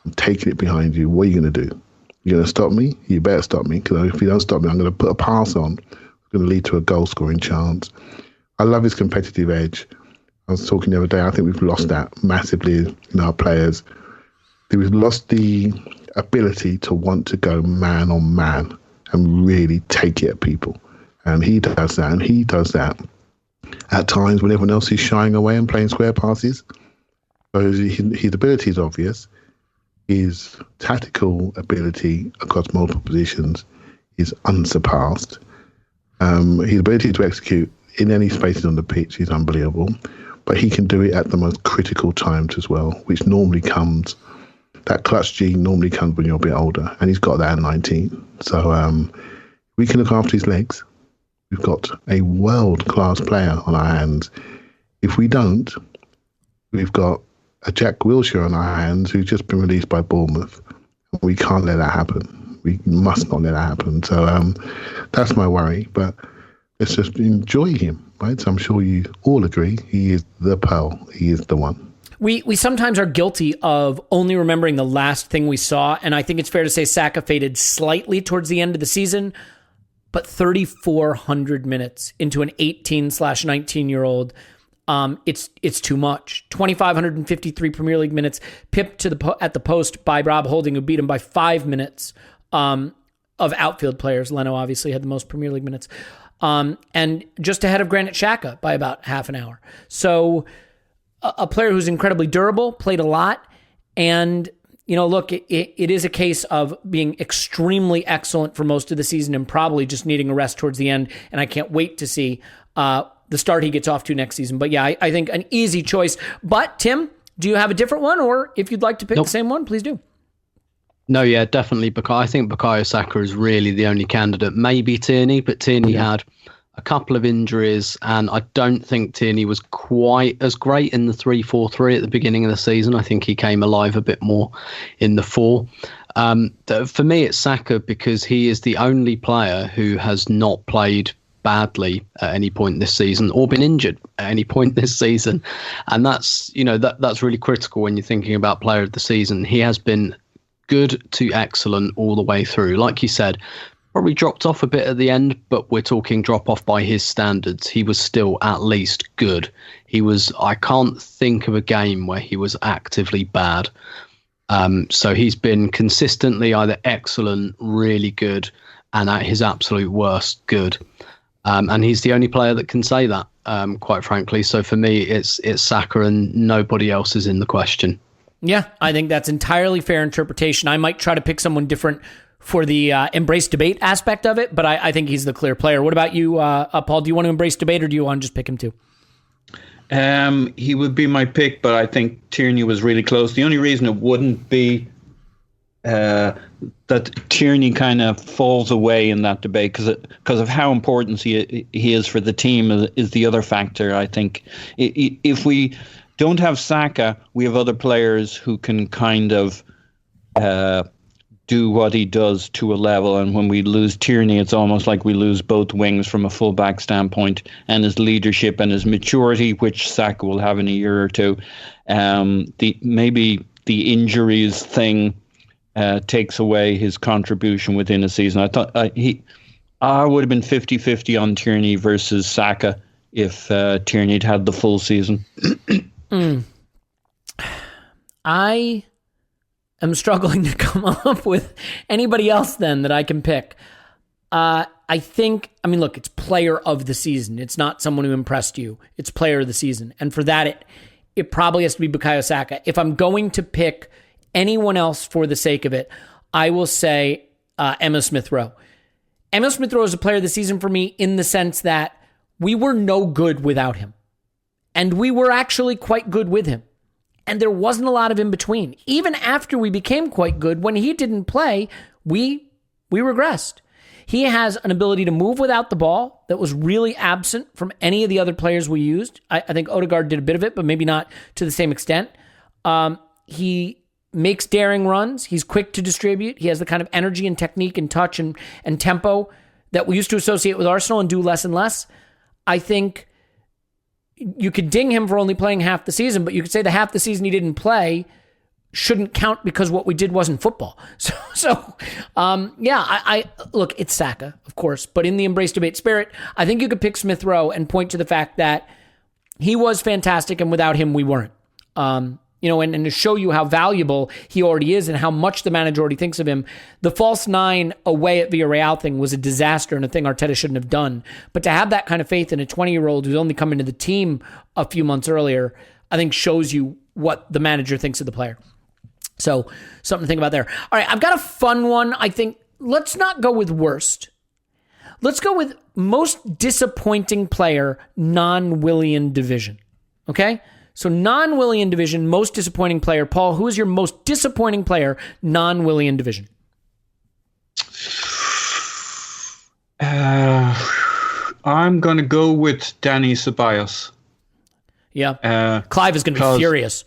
I'm taking it behind you. What are you going to do? You're going to stop me? You better stop me, because if you don't stop me, I'm going to put a pass on. It's going to lead to a goal-scoring chance. I love his competitive edge. I was talking the other day, I think we've lost that massively in our players. We've lost the ability to want to go man on man and really take it at people. And he does that, and he does that at times when everyone else is shying away and playing square passes. So his ability is obvious. His tactical ability across multiple positions is unsurpassed. His ability to execute in any spaces on the pitch is unbelievable. But he can do it at the most critical times as well, which normally comes, that clutch gene normally comes when you're a bit older, and he's got that at 19. So we can look after his legs. We've got a world-class player on our hands. If we don't, we've got a Jack Wilshere on our hands who's just been released by Bournemouth. We can't let that happen. We must not let that happen. So that's my worry. But let's just enjoy him, right? So I'm sure you all agree he is the pearl. He is the one. We sometimes are guilty of only remembering the last thing we saw, and I think it's fair to say Saka faded slightly towards the end of the season, but 3,400 minutes into an 18/19-year-old, it's too much. 2,553 Premier League minutes, pipped at the post by Rob Holding, who beat him by 5 minutes of outfield players. Leno obviously had the most Premier League minutes, and just ahead of Granit Xhaka by about half an hour. So a player who's incredibly durable, played a lot, and look, it is a case of being extremely excellent for most of the season and probably just needing a rest towards the end. And I can't wait to see the start he gets off to next season. But yeah, I think an easy choice. But Tim, do you have a different one? Or if you'd like to pick the same one, please do. No, yeah, definitely. I think Bukayo Saka is really the only candidate. Maybe Tierney, but Tierney had a couple of injuries, and I don't think Tierney was quite as great in the 3-4-3 at the beginning of the season. I think he came alive a bit more in the 4. For me, it's Saka because he is the only player who has not played badly at any point this season or been injured at any point this season. And that's really critical when you're thinking about player of the season. He has been good to excellent all the way through. Like you said, probably dropped off a bit at the end, but we're talking drop off by his standards. He was still at least good. I can't think of a game where he was actively bad. So he's been consistently either excellent, really good, and at his absolute worst, good. And he's the only player that can say that, quite frankly. So for me, it's Saka and nobody else is in the question. Yeah, I think that's entirely fair interpretation. I might try to pick someone different for the embrace debate aspect of it, but I think he's the clear player. What about you, Paul? Do you want to embrace debate, or do you want to just pick him too? He would be my pick, but I think Tierney was really close. The only reason it wouldn't be that Tierney kind of falls away in that debate because of how important he is for the team is the other factor. I think if we don't have Saka, we have other players who can kind of do what he does to a level. And when we lose Tierney, it's almost like we lose both wings from a fullback standpoint, and his leadership and his maturity, which Saka will have in a year or two. Maybe the injuries thing takes away his contribution within a season. I thought I would have been 50-50 on Tierney versus Saka if Tierney had had the full season. I am struggling to come up with anybody else then that I can pick. Look, it's player of the season. It's not someone who impressed you. It's player of the season. And for that, it probably has to be Bukayo Saka. If I'm going to pick anyone else for the sake of it, I will say Emma Smith-Rowe. Emma Smith-Rowe is a player of the season for me in the sense that we were no good without him. And we were actually quite good with him. And there wasn't a lot of in between. Even after we became quite good, when he didn't play, we regressed. He has an ability to move without the ball that was really absent from any of the other players we used. I think Odegaard did a bit of it, but maybe not to the same extent. He makes daring runs. He's quick to distribute. He has the kind of energy and technique and touch and tempo that we used to associate with Arsenal and do less and less. I think you could ding him for only playing half the season, but you could say the half the season he didn't play shouldn't count because what we did wasn't football. I look, it's Saka, of course, but in the embrace debate spirit, I think you could pick Smith-Rowe and point to the fact that he was fantastic and without him, we weren't. And to show you how valuable he already is and how much the manager already thinks of him, the false 9 away at Villarreal thing was a disaster and a thing Arteta shouldn't have done. But to have that kind of faith in a 20-year-old who's only come into the team a few months earlier, I think shows you what the manager thinks of the player. So something to think about there. All right, I've got a fun one. I think let's not go with worst. Let's go with most disappointing player, non-Willian division. Okay? So non-Willian division, most disappointing player. Paul, who is your most disappointing player, non-Willian division? I'm going to go with Danny Ceballos. Yeah. Clive is going to be furious.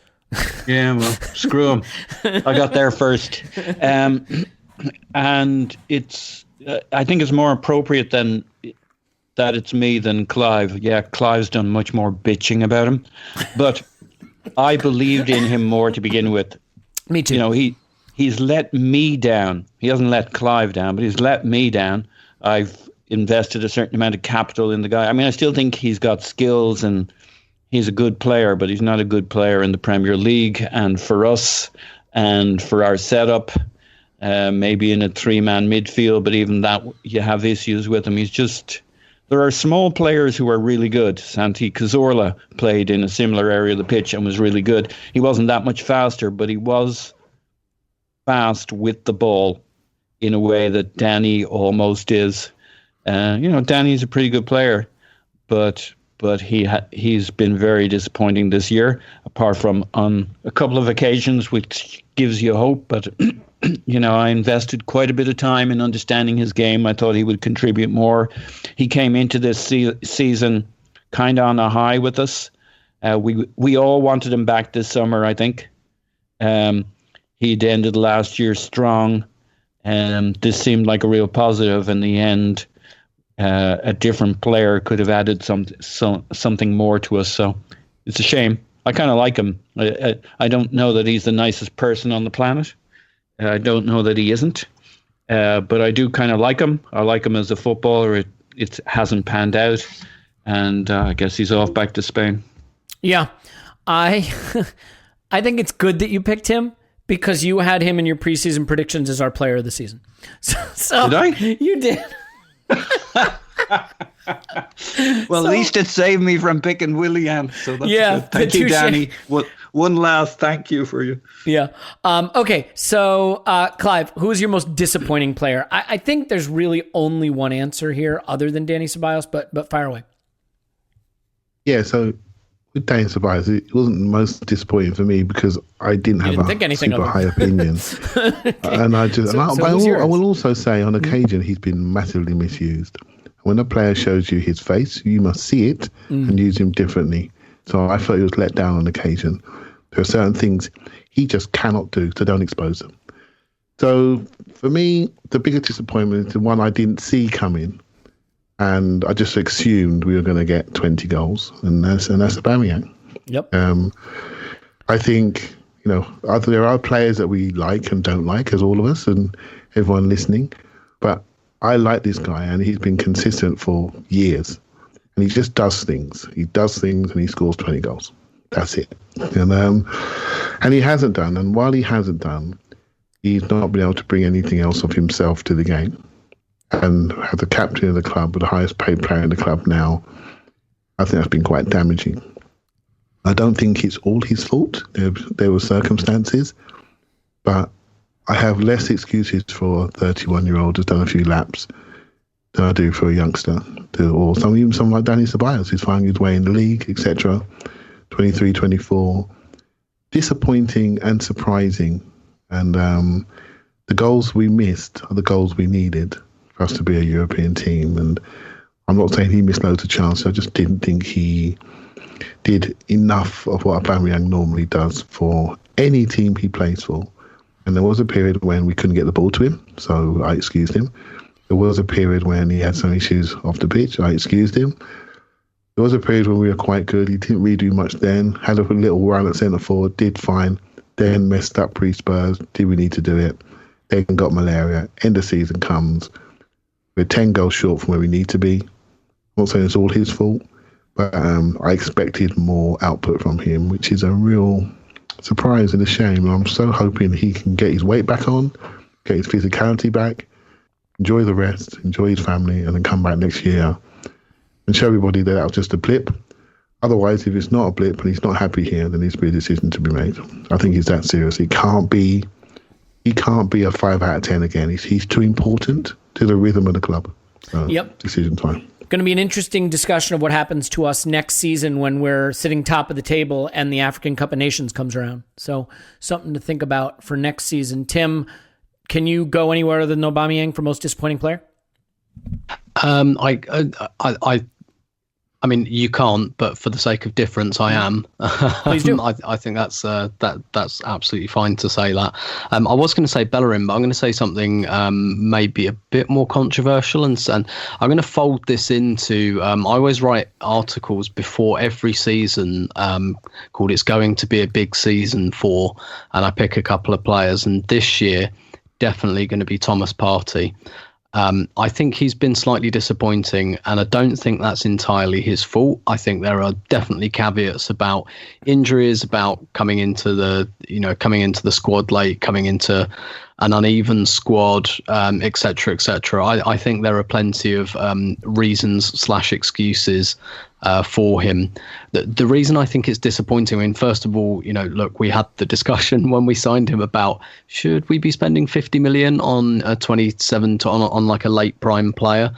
Yeah, well, screw him. I got there first. And I think it's more appropriate than that it's me than Clive. Yeah, Clive's done much more bitching about him. But I believed in him more to begin with. Me too. He's let me down. He hasn't let Clive down, but he's let me down. I've invested a certain amount of capital in the guy. I mean, I still think he's got skills and he's a good player, but he's not a good player in the Premier League. And for us and for our setup, maybe in a 3-man midfield, but even that, you have issues with him. There are small players who are really good. Santi Cazorla played in a similar area of the pitch and was really good. He wasn't that much faster, but he was fast with the ball in a way that Danny almost is. Danny's a pretty good player, but he's been very disappointing this year, apart from on a couple of occasions, which gives you hope. But, I invested quite a bit of time in understanding his game. I thought he would contribute more. He came into this season kind of on a high with us. We all wanted him back this summer, I think. He'd ended last year strong. This seemed like a real positive in the end. A different player could have added something more to us. So it's a shame. I kind of like him. I don't know that he's the nicest person on the planet. I don't know that he isn't. But I do kind of like him. I like him as a footballer. It hasn't panned out. And I guess he's off back to Spain. Yeah. I think it's good that you picked him because you had him in your preseason predictions as our player of the season. So did I? You did. Well, at least it saved me from picking Willian. So that's good. Thank you, Danny. One last thank you for you. Yeah. Okay. So, Clive, who is your most disappointing player? I think there's really only one answer here other than Danny Ceballos, but fire away. Yeah. So with Dane Ceballos, it wasn't most disappointing for me because I didn't have a super high opinion. Okay. And I will also say on occasion he's been massively misused. When a player shows you his face, you must see it and use him differently. So I felt he was let down on occasion. There are certain things he just cannot do, so don't expose them. So for me, the biggest disappointment is the one I didn't see coming. And I just assumed we were going to get 20 goals, and that's Aubameyang. Yep. I think, there are players that we like and don't like, as all of us and everyone listening. But I like this guy, and he's been consistent for years. And he just does things. He does things, and he scores 20 goals. That's it. And he hasn't done. And while he hasn't done, he's not been able to bring anything else of himself to the game. And as the captain of the club, the highest paid player in the club now, I think that's been quite damaging. I don't think it's all his fault. There were circumstances, but I have less excuses for a 31-year-old who's done a few laps than I do for a youngster, or someone like Dani Ceballos who's finding his way in the league, etc. 23, 24. Disappointing and surprising. And the goals we missed are the goals we needed for us to be a European team. And I'm not saying he missed loads of chances. I just didn't think he did enough of what Aubameyang normally does for any team he plays for. And there was a period when we couldn't get the ball to him, so I excused him. There was a period when he had some issues off the pitch. I excused him. There was a period when we were quite good. He didn't really do much then. Had a little run at centre forward, did fine. Then messed up pre-Spurs. Did we need to do it? Then got malaria. End of season comes. We're 10 goals short from where we need to be. I'm not saying it's all his fault, but I expected more output from him, which is a real surprise and a shame. And I'm so hoping he can get his weight back on, get his physicality back, enjoy the rest, enjoy his family, and then come back next year and show everybody that was just a blip. Otherwise, if it's not a blip and he's not happy here, there needs to be a decision to be made. I think he's that serious. He can't be a 5 out of 10 again. He's too important to the rhythm of the club. Decision time. Going to be an interesting discussion of what happens to us next season when we're sitting top of the table and the African Cup of Nations comes around. So something to think about for next season. Tim, can you go anywhere other than Aubameyang for most disappointing player? I mean, you can't, but for the sake of difference, I am. Please do. I think that's absolutely fine to say that. I was going to say Bellerin, but I'm going to say something maybe a bit more controversial, and I'm going to fold this into. I always write articles before every season called "It's Going to Be a Big Season For," and I pick a couple of players, and this year definitely going to be Thomas Partey. I think he's been slightly disappointing, and I don't think that's entirely his fault. I think there are definitely caveats about injuries, about coming into the squad late, coming into an uneven squad, etc., etc. I think there are plenty of reasons/excuses for him. The reason I think it's disappointing, I mean, first of all, look, we had the discussion when we signed him about should we be spending 50 million on a 27 on like a late prime player.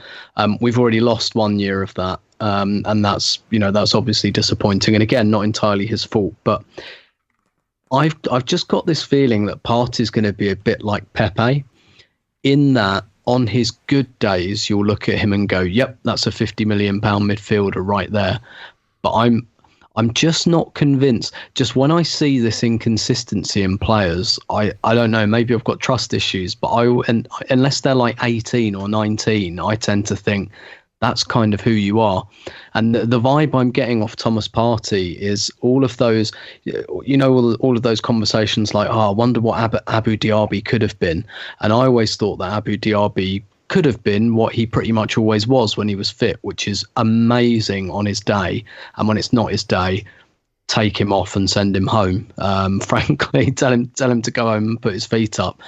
We've already lost 1 year of that, and that's obviously disappointing. And again, not entirely his fault, but I've just got this feeling that Partey's going to be a bit like Pepe, in that on his good days, you'll look at him and go, yep, that's a £50 million midfielder right there. But I'm just not convinced. Just when I see this inconsistency in players, I don't know, maybe I've got trust issues, but unless they're like 18 or 19, I tend to think that's kind of who you are. And the vibe I'm getting off Thomas Partey is all of those, all of those conversations like, I wonder what Abu Diaby could have been. And I always thought that Abu Diaby could have been what he pretty much always was when he was fit, which is amazing on his day. And when it's not his day, take him off and send him home. Frankly, tell him to go home and put his feet up.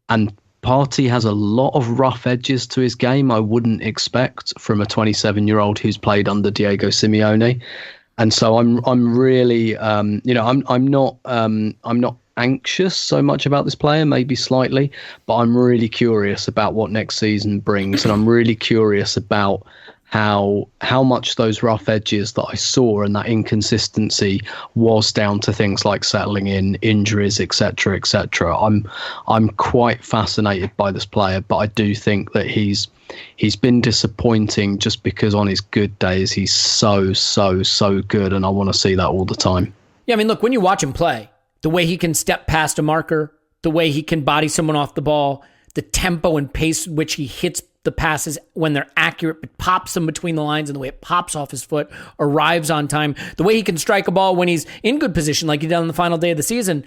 And Partey has a lot of rough edges to his game I wouldn't expect from a 27-year-old who's played under Diego Simeone, and so I'm really I'm not anxious so much about this player, maybe slightly, but I'm really curious about what next season brings, and I'm really curious about how much those rough edges that I saw and that inconsistency was down to things like settling in, injuries, etc., etc. I'm quite fascinated by this player, but I do think that he's been disappointing just because on his good days he's so good, and I want to see that all the time. Yeah, I mean, look, when you watch him play, the way he can step past a marker, the way he can body someone off the ball, the tempo and pace with which he hits the passes when they're accurate, but pops them between the lines, and the way it pops off his foot, arrives on time, the way he can strike a ball when he's in good position like he did on the final day of the season.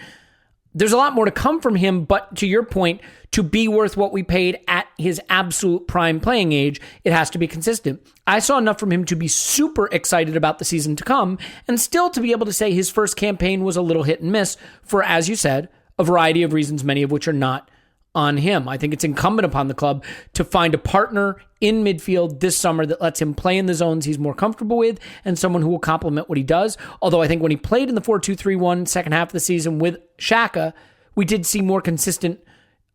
There's a lot more to come from him, but to your point, to be worth what we paid at his absolute prime playing age, it has to be consistent. I saw enough from him to be super excited about the season to come, and still to be able to say his first campaign was a little hit and miss for, as you said, a variety of reasons, many of which are not on him. I think it's incumbent upon the club to find a partner in midfield this summer that lets him play in the zones he's more comfortable with, and someone who will complement what he does. Although I think when he played in the 4-2-3-1 second half of the season with Xhaka, we did see more consistent,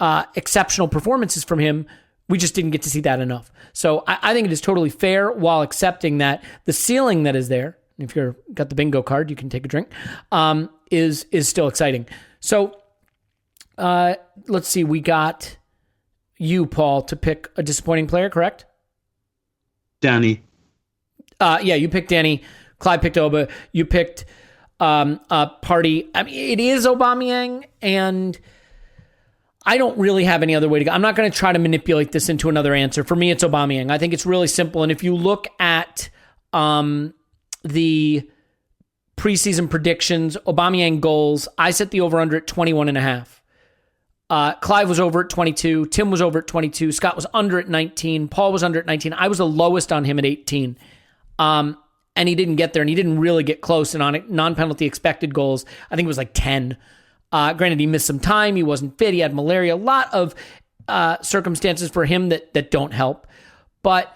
exceptional performances from him. We just didn't get to see that enough. So I think it is totally fair, while accepting that the ceiling that is there, if you've got the bingo card, you can take a drink, is still exciting. So let's see. We got you, Paul, to pick a disappointing player, correct? Danny. Yeah, you picked Danny. Clive picked Oba. You picked Party. I mean, it is Aubameyang, and I don't really have any other way to go. I'm not going to try to manipulate this into another answer. For me, it's Aubameyang. I think it's really simple. And if you look at the preseason predictions, Aubameyang goals, I set the over-under at 21.5. Clive was over at 22. Tim was over at 22. Scott was under at 19. Paul was under at 19. I was the lowest on him at 18. And he didn't get there, and he didn't really get close. And on non-penalty expected goals, I think it was like 10. Granted, he missed some time. He wasn't fit. He had malaria. A lot of circumstances for him that don't help. But,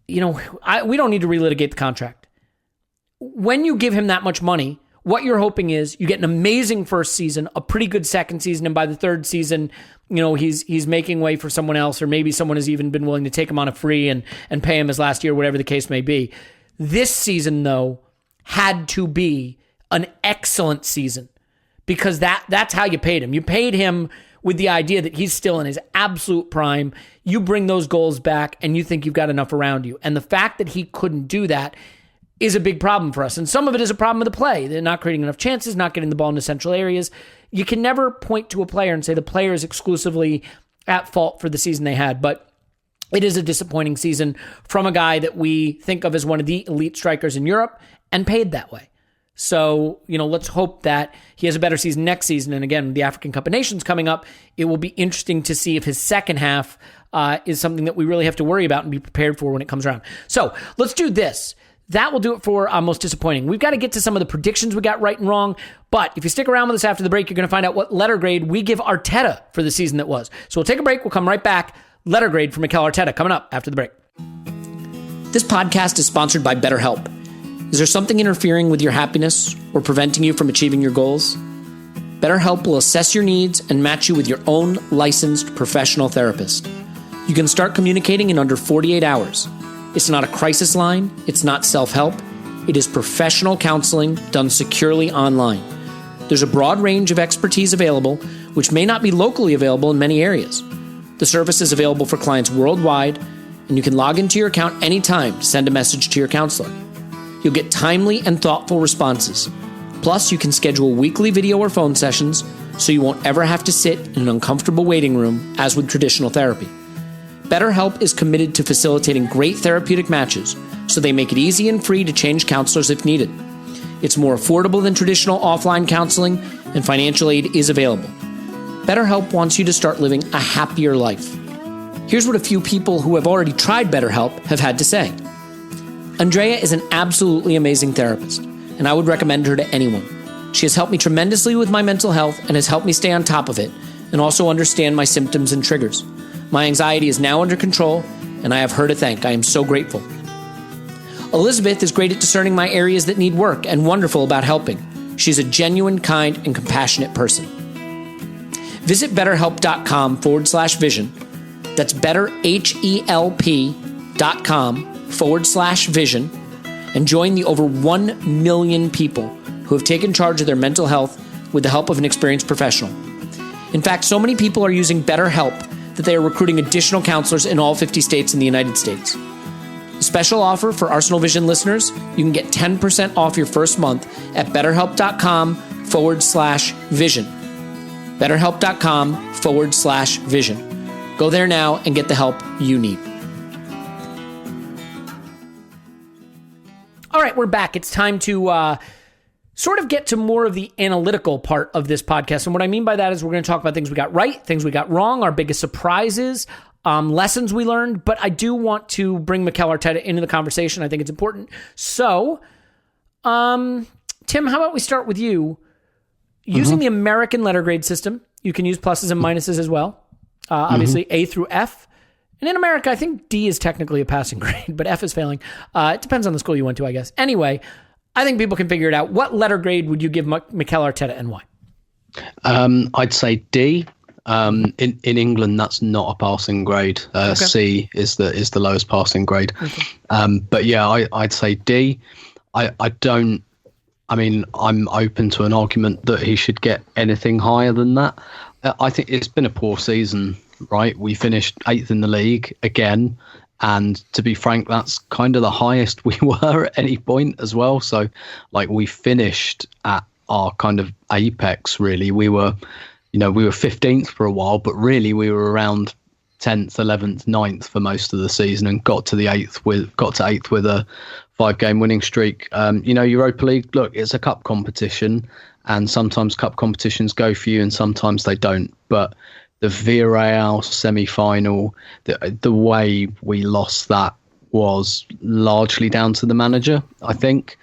we don't need to relitigate the contract. When you give him that much money, what you're hoping is you get an amazing first season, a pretty good second season, and by the third season, he's making way for someone else, or maybe someone has even been willing to take him on a free and pay him his last year, whatever the case may be. This season, though, had to be an excellent season, because that's how you paid him. You paid him with the idea that he's still in his absolute prime. You bring those goals back, and you think you've got enough around you. And the fact that he couldn't do that is a big problem for us. And some of it is a problem of the play. They're not creating enough chances, not getting the ball into central areas. You can never point to a player and say the player is exclusively at fault for the season they had. But it is a disappointing season from a guy that we think of as one of the elite strikers in Europe and paid that way. So, let's hope that he has a better season next season. And again, the African Cup of Nations coming up, it will be interesting to see if his second half is something that we really have to worry about and be prepared for when it comes around. So let's do this. That will do it for most disappointing. We've got to get to some of the predictions we got right and wrong. But if you stick around with us after the break, you're going to find out what letter grade we give Arteta for the season that was. So we'll take a break. We'll come right back. Letter grade for Mikel Arteta coming up after the break. This podcast is sponsored by BetterHelp. Is there something interfering with your happiness or preventing you from achieving your goals? BetterHelp will assess your needs and match you with your own licensed professional therapist. You can start communicating in under 48 hours. It's not a crisis line. It's not self-help. It is professional counseling done securely online. There's a broad range of expertise available, which may not be locally available in many areas. The service is available for clients worldwide, and you can log into your account anytime to send a message to your counselor. You'll get timely and thoughtful responses. Plus, you can schedule weekly video or phone sessions, so you won't ever have to sit in an uncomfortable waiting room as with traditional therapy. BetterHelp is committed to facilitating great therapeutic matches, so they make it easy and free to change counselors if needed. It's more affordable than traditional offline counseling, and financial aid is available. BetterHelp wants you to start living a happier life. Here's what a few people who have already tried BetterHelp have had to say. Andrea is an absolutely amazing therapist, and I would recommend her to anyone. She has helped me tremendously with my mental health and has helped me stay on top of it, and also understand my symptoms and triggers. My anxiety is now under control, and I have her to thank. I am so grateful. Elizabeth is great at discerning my areas that need work and wonderful about helping. She's a genuine, kind, and compassionate person. Visit BetterHelp.com/vision. That's BetterHelp.com betterhelp.com/vision and join the over 1 million people who have taken charge of their mental health with the help of an experienced professional. In fact, so many people are using BetterHelp that they are recruiting additional counselors in all 50 states in the United States. A special offer for Arsenal Vision listeners, you can get 10% off your first month at betterhelp.com/vision. betterhelp.com/vision. Go there now and get the help you need. All right, we're back. It's time to sort of get to more of the analytical part of this podcast. And what I mean by that is we're going to talk about things we got right, things we got wrong, our biggest surprises, lessons we learned. But I do want to bring Mikel Arteta into the conversation. I think it's important. So, Tim, how about we start with you? Using the American letter grade system, you can use pluses and minuses as well. Obviously, A through F. And in America, I think D is technically a passing grade, but F is failing. It depends on the school you went to, I guess. Anyway, I think people can figure it out. What letter grade would you give Mikel Arteta and why? I'd say D. In England, that's not a passing grade. Okay. C is the lowest passing grade. Okay. But yeah, I'd say D. I'm open to an argument that he should get anything higher than that. I think it's been a poor season, right? We finished 8th in the league again. And to be frank, that's kind of the highest we were at any point as well. So like we finished at our kind of apex, really. We were 15th for a while, but really we were around 10th, 11th, 9th for most of the season and got to 8th with a 5-game winning streak. Europa League, look, it's a cup competition and sometimes cup competitions go for you and sometimes they don't. But the Villarreal semi-final, the way we lost that was largely down to the manager, I think.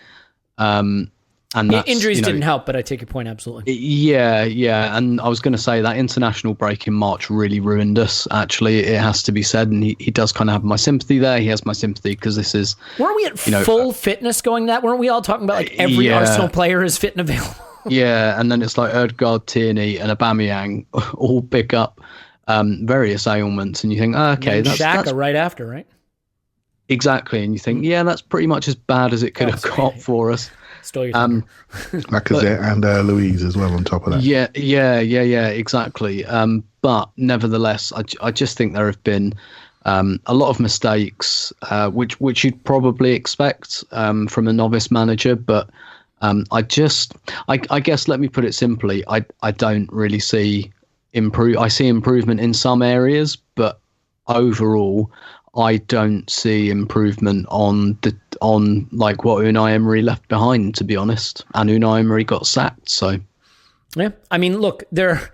And injuries didn't help, but I take your point absolutely. Yeah. And I was going to say that international break in March really ruined us, actually. It has to be said. And he does kind of have my sympathy there. He has my sympathy because this is... Weren't we at full fitness going that? Weren't we all talking about like every Arsenal player is fit and available? Yeah, and then it's like Ødegaard, Tierney and Aubameyang all pick up various ailments. And you think, okay, that's right after, right? Exactly. And you think, yeah, that's pretty much as bad as it could have got for us. Stole your thunder. Lacazette and Louise as well on top of that. Yeah, exactly. But nevertheless, I just think there have been a lot of mistakes, which you'd probably expect from a novice manager. But I guess, let me put it simply, I don't really see I see improvement in some areas, but overall, I don't see improvement on like what Unai Emery left behind, to be honest. And Unai Emery got sacked, so yeah. I mean, look, there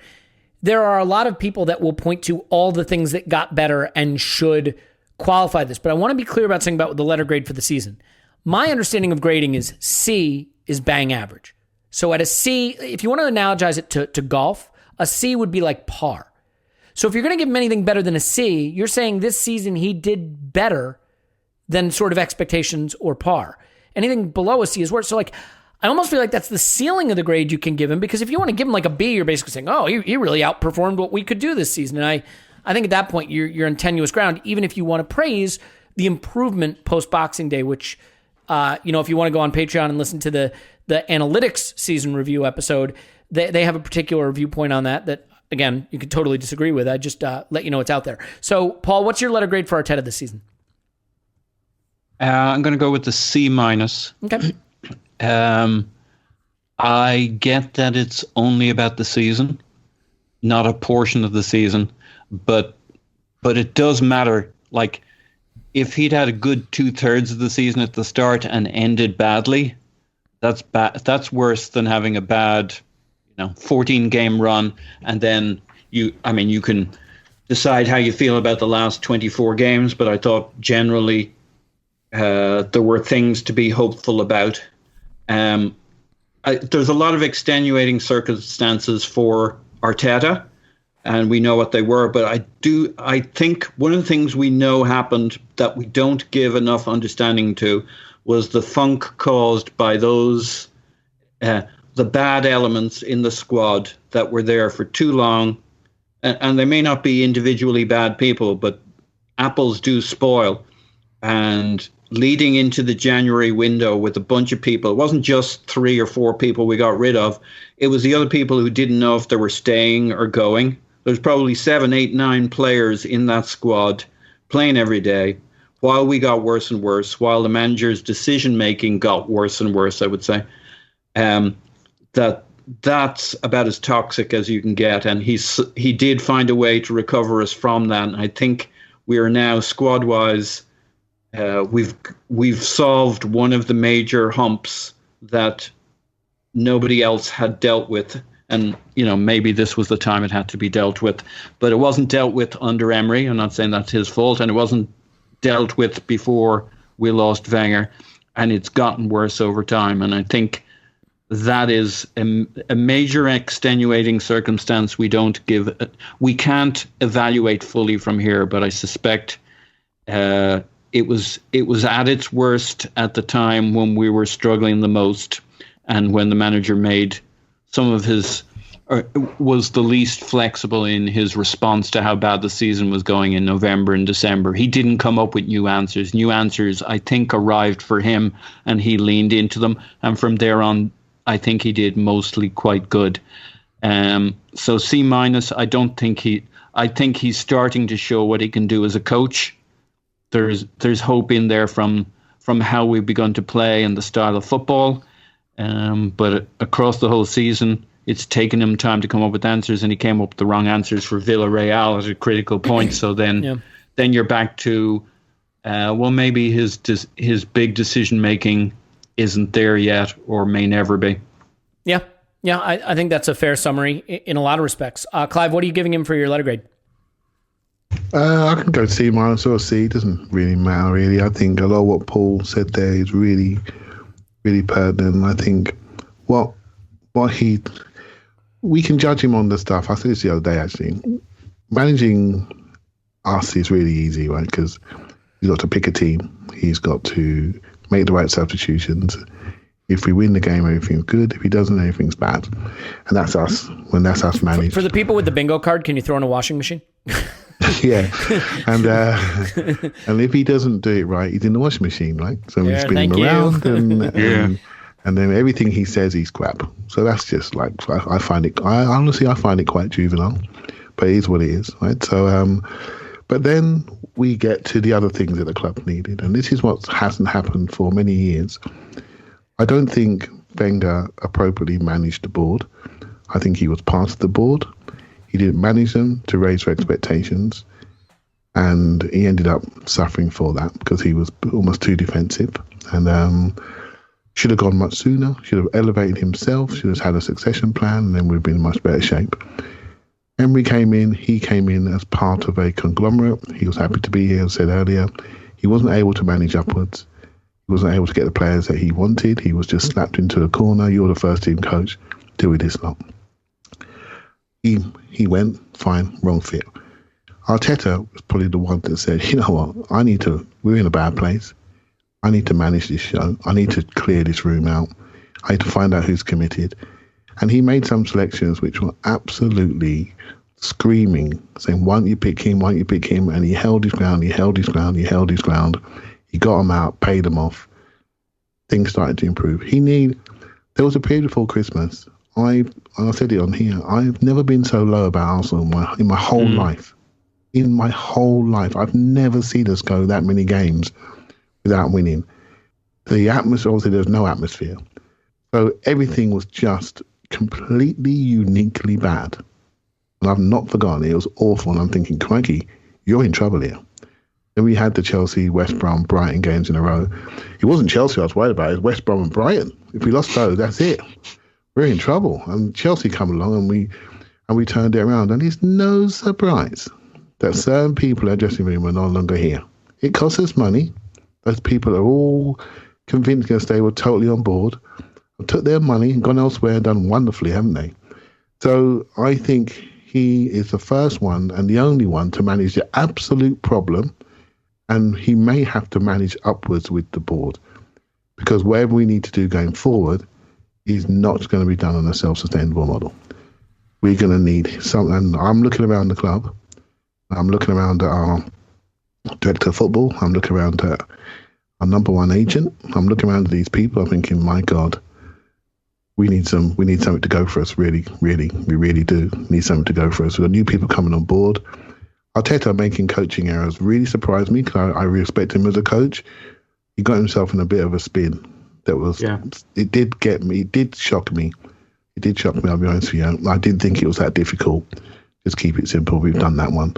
are a lot of people that will point to all the things that got better and should qualify this. But I want to be clear about something about the letter grade for the season. My understanding of grading is C is bang average. So at a C, if you want to analogize it to golf, a C would be like par. So if you're going to give him anything better than a C, you're saying this season he did better than sort of expectations or par. Anything below a C is worse. So like, I almost feel like that's the ceiling of the grade you can give him, because if you want to give him like a B, you're basically saying, oh, he really outperformed what we could do this season. And I think at that point you're in tenuous ground, even if you want to praise the improvement post-Boxing Day, which, if you want to go on Patreon and listen to the analytics season review episode, they have a particular viewpoint on that again, you could totally disagree with. I just let you know it's out there. So, Paul, what's your letter grade for Arteta this season? I'm going to go with the C-. Okay. I get that it's only about the season, not a portion of the season, but it does matter. Like, if he'd had a good 2/3 of the season at the start and ended badly, that's bad. That's worse than having a bad 14-game run, and then you can decide how you feel about the last 24 games, but I thought generally there were things to be hopeful about. There's a lot of extenuating circumstances for Arteta, and we know what they were, but I think one of the things we know happened that we don't give enough understanding to was the funk caused by those the bad elements in the squad that were there for too long. And they may not be individually bad people, but apples do spoil. And leading into the January window with a bunch of people. It wasn't just 3 or 4 people we got rid of. It was the other people who didn't know if they were staying or going. There's probably 7, 8, 9 players in that squad playing every day while we got worse and worse, while the manager's decision-making got worse and worse, I would say. That's about as toxic as you can get. And he did find a way to recover us from that. And I think we are now, squad-wise, we've solved one of the major humps that nobody else had dealt with. And, maybe this was the time it had to be dealt with. But it wasn't dealt with under Emery. I'm not saying that's his fault. And it wasn't dealt with before we lost Wenger. And it's gotten worse over time. And I think that is a major extenuating circumstance we can't evaluate fully from here. But I suspect it was at its worst at the time when we were struggling the most, and when the manager made some of was the least flexible in his response to how bad the season was going in November and December. He didn't come up with new answers. New answers, I think, arrived for him, and he leaned into them. And from there on, I think he did mostly quite good. So C-. I think he's starting to show what he can do as a coach. There's hope in there from how we've begun to play and the style of football. But across the whole season, it's taken him time to come up with answers, and he came up with the wrong answers for Villarreal at a critical point. So then you're back to, maybe his big decision making isn't there yet, or may never be. Yeah, I think that's a fair summary in a lot of respects. Clive, what are you giving him for your letter grade? I can go C- or C. It doesn't really matter, really. I think a lot of what Paul said there is really, really pertinent. I think we can judge him on the stuff. I said this the other day, actually. Managing us is really easy, right? Because he's got to pick a team. He's got to make the right substitutions. If we win the game, everything's good. If he doesn't, everything's bad. And that's us. When that's us managed. For the people with the bingo card, can you throw in a washing machine? Yeah. And if he doesn't do it right, he's in the washing machine, right? So we spin him around and then everything he says, he's crap. So that's just like, I find it quite juvenile, but it is what it is, right? So, but then we get to the other things that the club needed. And this is what hasn't happened for many years. I don't think Wenger appropriately managed the board. I think he was part of the board. He didn't manage them to raise their expectations. And he ended up suffering for that because he was almost too defensive. And should have gone much sooner, should have elevated himself, should have had a succession plan, and then we'd be in much better shape. Emery came in, he came in as part of a conglomerate. He was happy to be here, as I said earlier. He wasn't able to manage upwards. He wasn't able to get the players that he wanted. He was just slapped into a corner. You're the first team coach, deal with this lot. He went, fine, wrong fit. Arteta was probably the one that said, you know what, we're in a bad place. I need to manage this show. I need to clear this room out. I need to find out who's committed. And he made some selections which were absolutely screaming, saying, why don't you pick him, why don't you pick him? And he held his ground, he held his ground. He got him out, paid him off. Things started to improve. There was a period before Christmas. I said it on here, I've never been so low about Arsenal in my whole life. In my whole life. I've never seen us go that many games without winning. The atmosphere, obviously there's no atmosphere. So everything was just completely uniquely bad. And I've not forgotten it. It was awful. And I'm thinking, crikey, you're in trouble here. Then we had the Chelsea, West Brom, Brighton games in a row. It wasn't Chelsea I was worried about. It was West Brom and Brighton. If we lost those, that's it. We're in trouble. And Chelsea come along and we turned it around. And it's no surprise that certain people in the dressing room are no longer here. It costs us money. Those people are all convinced us they were totally on board, took their money and gone elsewhere and done wonderfully, haven't they? So I think he is the first one and the only one to manage the absolute problem, and he may have to manage upwards with the board, because whatever we need to do going forward is not going to be done on a self-sustainable model. We're going to need something. And I'm looking around the club. I'm looking around at our director of football. I'm looking around at our number one agent. I'm looking around at these people. I'm thinking, my God, we need something to go for us. Really, really, we really do need something to go for us. We've got new people coming on board. Arteta making coaching errors really surprised me because I respect him as a coach. He got himself in a bit of a spin. It did get me. It did shock me. It did shock me. I'll be honest with you. I didn't think it was that difficult. Just keep it simple. We've done that one.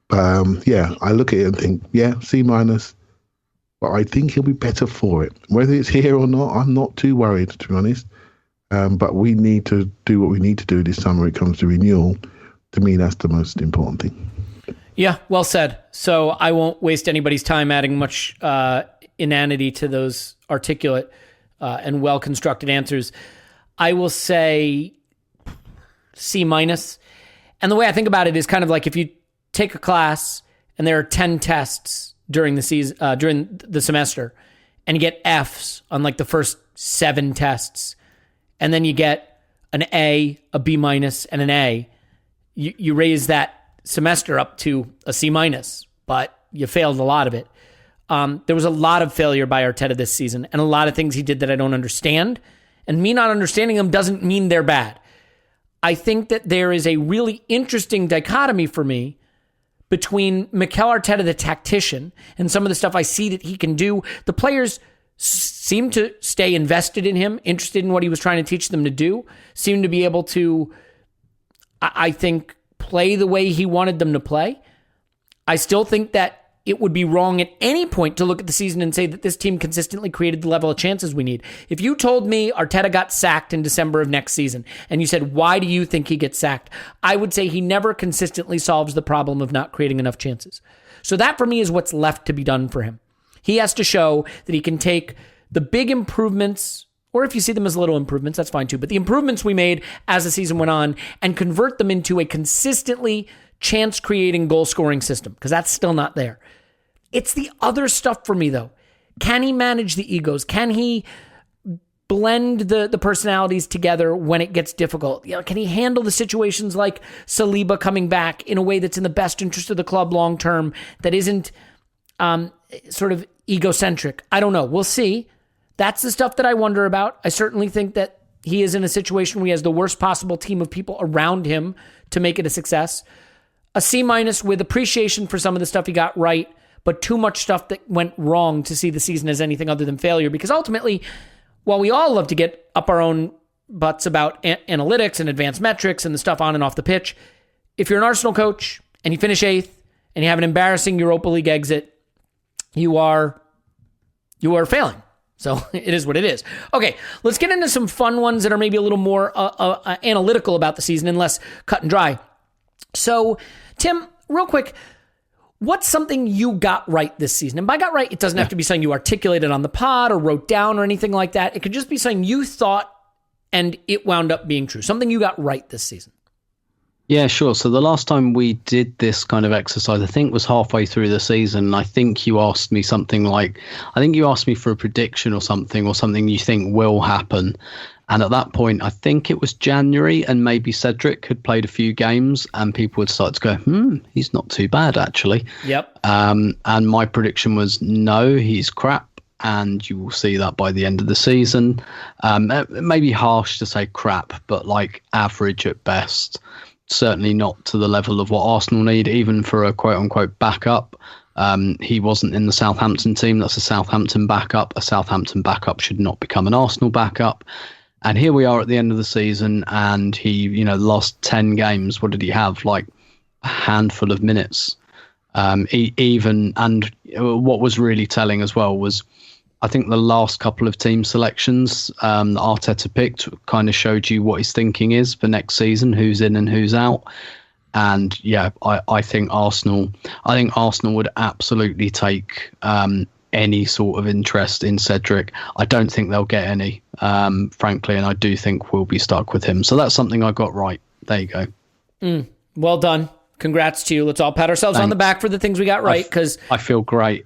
But I look at it and think, C-. But I think he'll be better for it. Whether it's here or not, I'm not too worried, to be honest. But we need to do what we need to do this summer when it comes to renewal. To me, that's the most important thing. Yeah, well said. So I won't waste anybody's time adding much inanity to those articulate and well-constructed answers. I will say C-. And the way I think about it is kind of like if you take a class and there are 10 tests during the season, during the semester, and you get Fs on like the first 7 tests, and then you get an A, a B-, and an A, you raise that semester up to a C-, but you failed a lot of it. There was a lot of failure by Arteta this season and a lot of things he did that I don't understand. And me not understanding them doesn't mean they're bad. I think that there is a really interesting dichotomy for me between Mikel Arteta, the tactician, and some of the stuff I see that he can do. The players seem to stay invested in him, interested in what he was trying to teach them to do, seem to be able to, I think, play the way he wanted them to play. I still think that it would be wrong at any point to look at the season and say that this team consistently created the level of chances we need. If you told me Arteta got sacked in December of next season, and you said, why do you think he gets sacked? I would say he never consistently solves the problem of not creating enough chances. So that for me is what's left to be done for him. He has to show that he can take the big improvements, or if you see them as little improvements, that's fine too, but the improvements we made as the season went on and convert them into a consistently chance-creating, goal-scoring system, because that's still not there. It's the other stuff for me, though. Can he manage the egos? Can he blend the personalities together when it gets difficult? Can he handle the situations like Saliba coming back in a way that's in the best interest of the club long-term, that isn't sort of egocentric? I don't know. We'll see. That's the stuff that I wonder about. I certainly think that he is in a situation where he has the worst possible team of people around him to make it a success. A C- with appreciation for some of the stuff he got right, but too much stuff that went wrong to see the season as anything other than failure. Because ultimately, while we all love to get up our own butts about analytics and advanced metrics and the stuff on and off the pitch, if you're an Arsenal coach and you finish 8th and you have an embarrassing Europa League exit, you are failing. So it is what it is. Okay, let's get into some fun ones that are maybe a little more analytical about the season and less cut and dry. So, Tim, real quick, what's something you got right this season? And by got right, it doesn't have to be something you articulated on the pod or wrote down or anything like that. It could just be something you thought and it wound up being true. Something you got right this season. Yeah, sure. So the last time we did this kind of exercise, I think was halfway through the season. I think you asked me something like, I think you asked me for a prediction or something you think will happen. And at that point, I think it was January and maybe Cedric had played a few games and people would start to go, he's not too bad, actually. Yep. And my prediction was, no, he's crap. And you will see that by the end of the season. It may be harsh to say crap, but like average at best. Certainly not to the level of what Arsenal need, even for a quote-unquote backup. He wasn't in the Southampton team. That's a Southampton backup. A Southampton backup should not become an Arsenal backup. And here we are at the end of the season, and he, last 10 games, what did he have? Like a handful of minutes. And what was really telling as well was, I think the last couple of team selections that Arteta picked kind of showed you what his thinking is for next season, who's in and who's out. And yeah, I think Arsenal would absolutely take any sort of interest in Cedric. I don't think they'll get any, frankly, and I do think we'll be stuck with him. So that's something I got right. There you go. Well done. Congrats to you. Let's all pat ourselves on the back for the things we got right, because I feel great.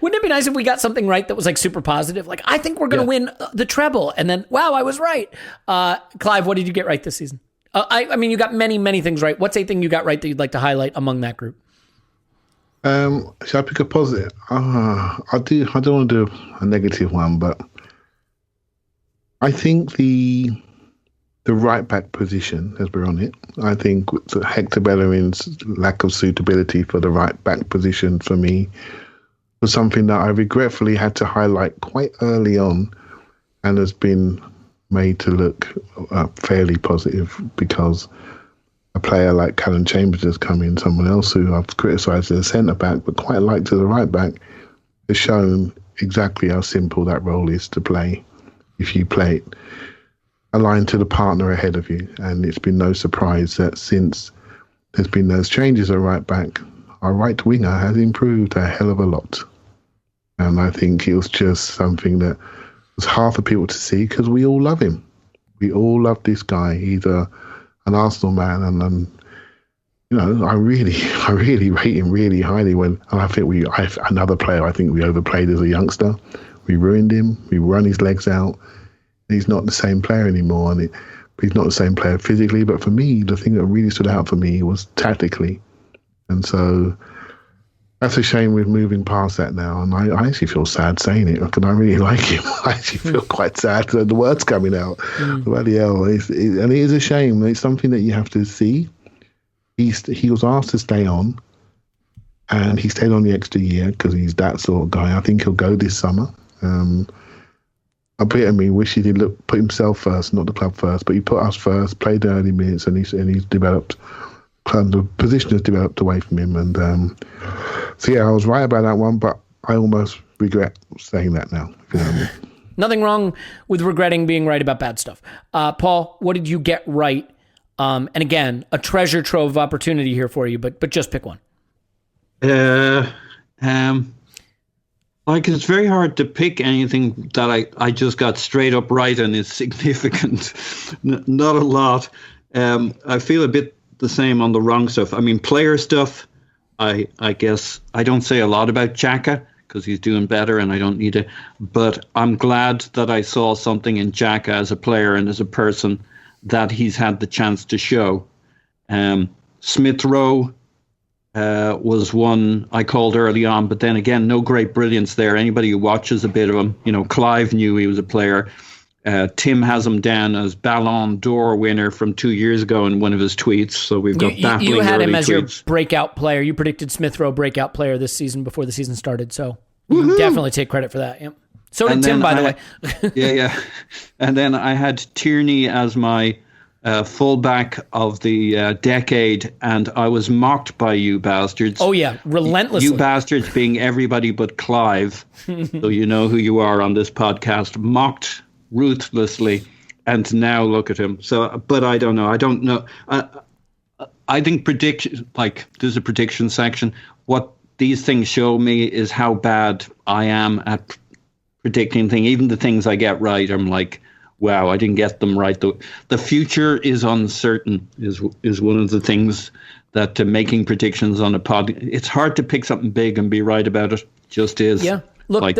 Wouldn't it be nice if we got something right that was like super positive? Like, I think we're going to win the treble. And then, wow, I was right. Clive, what did you get right this season? I mean, you got many, many things right. What's a thing you got right that you'd like to highlight among that group? Should I pick a positive? I do. I don't want to do a negative one, but I think the right back position, as we're on it, I think Hector Bellerin's lack of suitability for the right back position for me was something that I regretfully had to highlight quite early on, and has been made to look fairly positive because a player like Callum Chambers has come in, someone else who I've criticised as a centre-back but quite liked as a right-back, has shown exactly how simple that role is to play if you play it aligned to the partner ahead of you. And it's been no surprise that since there's been those changes at right-back, our right winger has improved a hell of a lot. And I think it was just something that was hard for people to see because we all love him. We all love this guy. He's an Arsenal man, and you know, I really rate him really highly. And I think another player I think we overplayed as a youngster. We ruined him. We run his legs out. He's not the same player anymore, and he's not the same player physically. But for me, the thing that really stood out for me was tactically, and so that's a shame we're moving past that now. And I actually feel sad saying it because I really like him. I actually feel quite sad that the words coming out. Bloody hell. And it is a shame. It's something that you have to see. He was asked to stay on, and he stayed on the extra year because he's that sort of guy. I think he'll go this summer. A bit of me wish he did put himself first, not the club first, but he put us first, played the early minutes, and he's developed. The position has developed away from him, and so yeah, I was right about that one, but I almost regret saying that now. If you know what I mean. Nothing wrong with regretting being right about bad stuff. Paul, what did you get right? And again, a treasure trove of opportunity here for you, but just pick one. Like, it's very hard to pick anything that I just got straight up right and is significant. Not a lot. I feel a bit the same on the wrong stuff. I mean, player stuff, I guess I don't say a lot about Xhaka because he's doing better and I don't need it. But I'm glad that I saw something in Xhaka as a player and as a person that he's had the chance to show. Smith Rowe was one I called early on, but then again, no great brilliance there. Anybody who watches a bit of him, you know, Clive knew he was a player. Tim has him down as Ballon d'Or winner from 2 years ago in one of his tweets. So we've got baffling You had him as tweets. your breakout player. You predicted Smith Rowe breakout player this season before the season started. So you can definitely take credit for that. Yep. So did Tim, by the way. Yeah. And then I had Tierney as my fullback of the decade, and I was mocked by you bastards. Oh, yeah, relentlessly. You bastards being everybody but Clive, so you know who you are on this podcast, mocked ruthlessly, and now look at him. So, but I don't know. I think prediction, like there's a prediction section. What these things show me is how bad I am at predicting things. Even the things I get right, I'm like, wow, I didn't get them right. The future is uncertain is one of the things that making predictions on a pod, it's hard to pick something big and be right about it. Just is. Yeah. Look, like,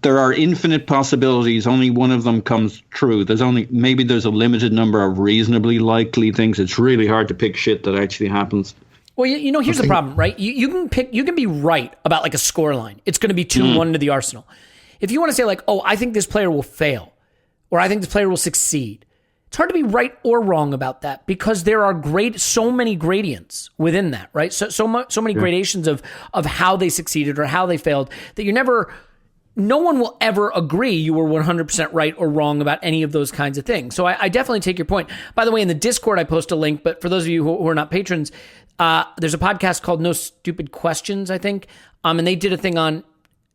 there are infinite possibilities. Only one of them comes true. Maybe there's a limited number of reasonably likely things. It's really hard to pick shit that actually happens. Well, you know, here's the problem, right? You can be right about like a score line. It's going to be 2-1 to the Arsenal. If you want to say like, oh, I think this player will fail, or I think this player will succeed, it's hard to be right or wrong about that because there are so many gradients within that, right? So many gradations of how they succeeded or how they failed that no one will ever agree you were 100% right or wrong about any of those kinds of things. So I definitely take your point. By the way, in the Discord, I post a link, but for those of you who are not patrons, there's a podcast called No Stupid Questions, I think. And they did a thing on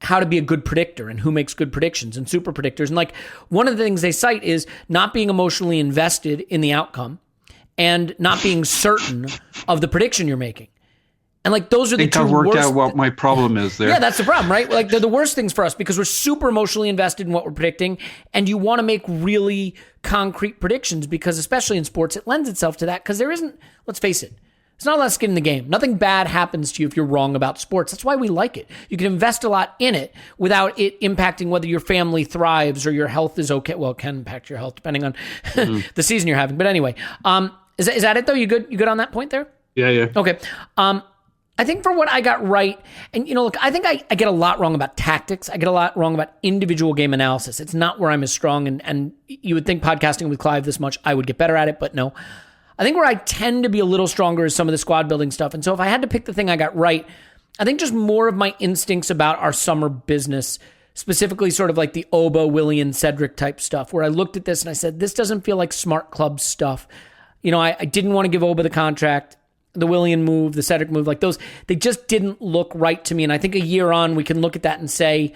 how to be a good predictor and who makes good predictions and super predictors. And like one of the things they cite is not being emotionally invested in the outcome and not being certain of the prediction you're making. And like those are the two worst. I think I've worked out what my problem is there. Yeah, that's the problem, right? Like they're the worst things for us because we're super emotionally invested in what we're predicting, and you want to make really concrete predictions because, especially in sports, it lends itself to that because there isn't. Let's face it, it's not a lot of skin in the game. Nothing bad happens to you if you're wrong about sports. That's why we like it. You can invest a lot in it without it impacting whether your family thrives or your health is okay. Well, it can impact your health depending on the season you're having. But anyway, is that it though? You good on that point there? Yeah. Okay. I think for what I got right, and look, I think I get a lot wrong about tactics. I get a lot wrong about individual game analysis. It's not where I'm as strong, and you would think podcasting with Clive this much, I would get better at it, but no. I think where I tend to be a little stronger is some of the squad building stuff. And so if I had to pick the thing I got right, I think just more of my instincts about our summer business, specifically sort of like the Oba, Willian, Cedric type stuff, where I looked at this and I said, this doesn't feel like smart club stuff. I didn't want to give Oba the contract. The Willian move, the Cedric move, like those, they just didn't look right to me. And I think a year on, we can look at that and say,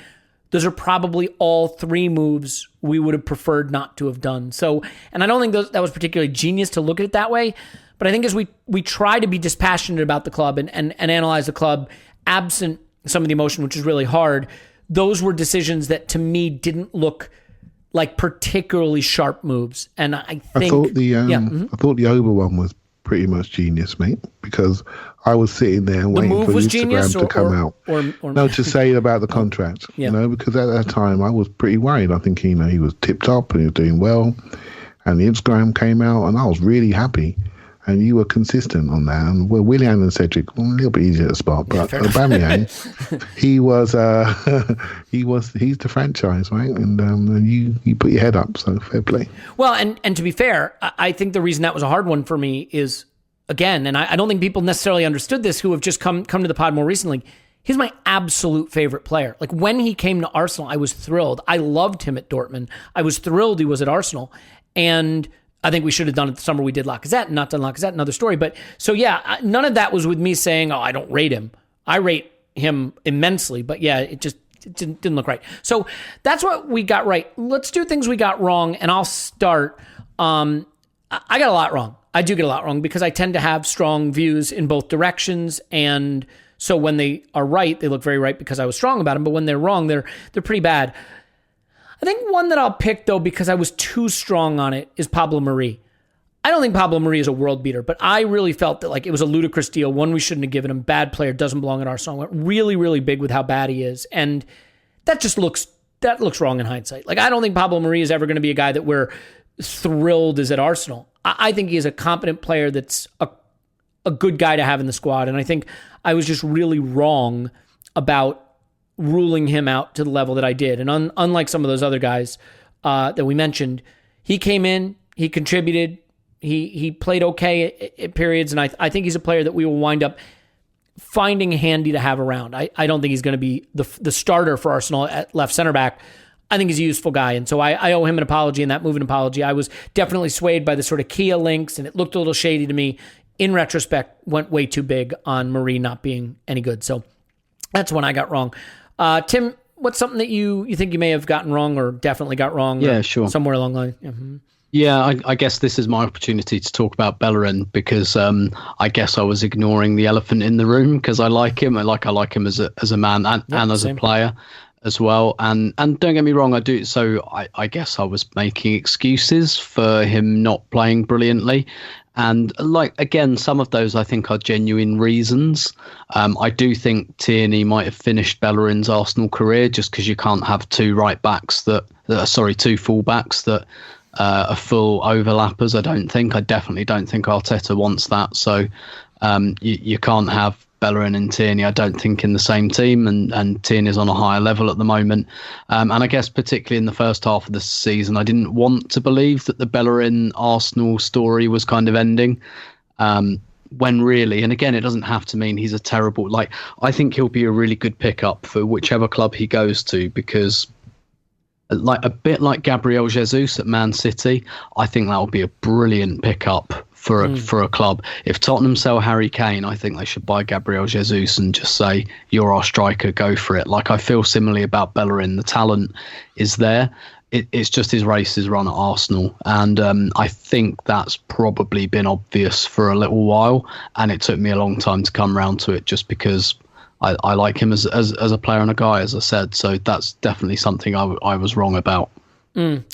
those are probably all three moves we would have preferred not to have done. So, and I don't think that was particularly genius to look at it that way. But I think as we try to be dispassionate about the club and analyze the club, absent some of the emotion, which is really hard, those were decisions that to me didn't look like particularly sharp moves. And I think I thought the Oba one was pretty much genius, mate, because I was sitting there waiting for Instagram to come out. No, to say about the contract, because at that time I was pretty worried. I think, he was tipped up and he was doing well, and the Instagram came out and I was really happy. And you were consistent on that. And Willian and Cedric, a little bit easier to spot, but Aubameyang, he's the franchise, right? And you put your head up, so fair play. Well, and to be fair, I think the reason that was a hard one for me is, again, and I don't think people necessarily understood this who have just come to the pod more recently, he's my absolute favorite player. Like when he came to Arsenal, I was thrilled. I loved him at Dortmund. I was thrilled he was at Arsenal. And I think we should have done it the summer we did Lacazette and not done Lacazette, another story. But so, yeah, none of that was with me saying, I don't rate him. I rate him immensely. But yeah, it didn't look right. So that's what we got right. Let's do things we got wrong. And I'll start. I got a lot wrong. I do get a lot wrong because I tend to have strong views in both directions. And so when they are right, they look very right because I was strong about them. But when they're wrong, they're pretty bad. I think one that I'll pick, though, because I was too strong on it, is Pablo Mari. I don't think Pablo Mari is a world beater, but I really felt that it was a ludicrous deal, one we shouldn't have given him. Bad player, doesn't belong at Arsenal. Went really, really big with how bad he is, and that looks wrong in hindsight. I don't think Pablo Mari is ever going to be a guy that we're thrilled is at Arsenal. I think he is a competent player that's a good guy to have in the squad, and I think I was just really wrong about ruling him out to the level that I did. And unlike some of those other guys that we mentioned, he came in, he contributed, he played okay at periods, and I think he's a player that we will wind up finding handy to have around. I don't think he's going to be the starter for Arsenal at left center back. I think he's a useful guy, and so I owe him an apology, and that move an apology. I was definitely swayed by the sort of Kia links, and it looked a little shady to me. In retrospect, went way too big on Marie not being any good. So that's one I got wrong. Tim, what's something that you think you may have gotten wrong or definitely got wrong? Yeah, sure. Somewhere along the line. Mm-hmm. Yeah, I guess this is my opportunity to talk about Bellerin because I guess I was ignoring the elephant in the room because I like him. I like him as a man and as a player as well. And don't get me wrong, I do. So I guess I was making excuses for him not playing brilliantly. And again, some of those I think are genuine reasons. I do think Tierney might have finished Bellerin's Arsenal career just because you can't have two fullbacks that are full overlappers. I definitely don't think Arteta wants that. So you can't have Bellerin and Tierney, I don't think, in the same team, and Tierney's on a higher level at the moment. And I guess particularly in the first half of the season, I didn't want to believe that the Bellerin Arsenal story was kind of ending. When really, and again, it doesn't have to mean he's a terrible, I think he'll be a really good pickup for whichever club he goes to, because a bit like Gabriel Jesus at Man City, I think that will be a brilliant pickup for a club. If Tottenham sell Harry Kane, I think they should buy Gabriel Jesus and just say, you're our striker, go for it. I feel similarly about Bellerin. The talent is there. It's just his race is run at Arsenal. And I think that's probably been obvious for a little while. And it took me a long time to come around to it just because I like him as a player and a guy, as I said. So that's definitely something I was wrong about.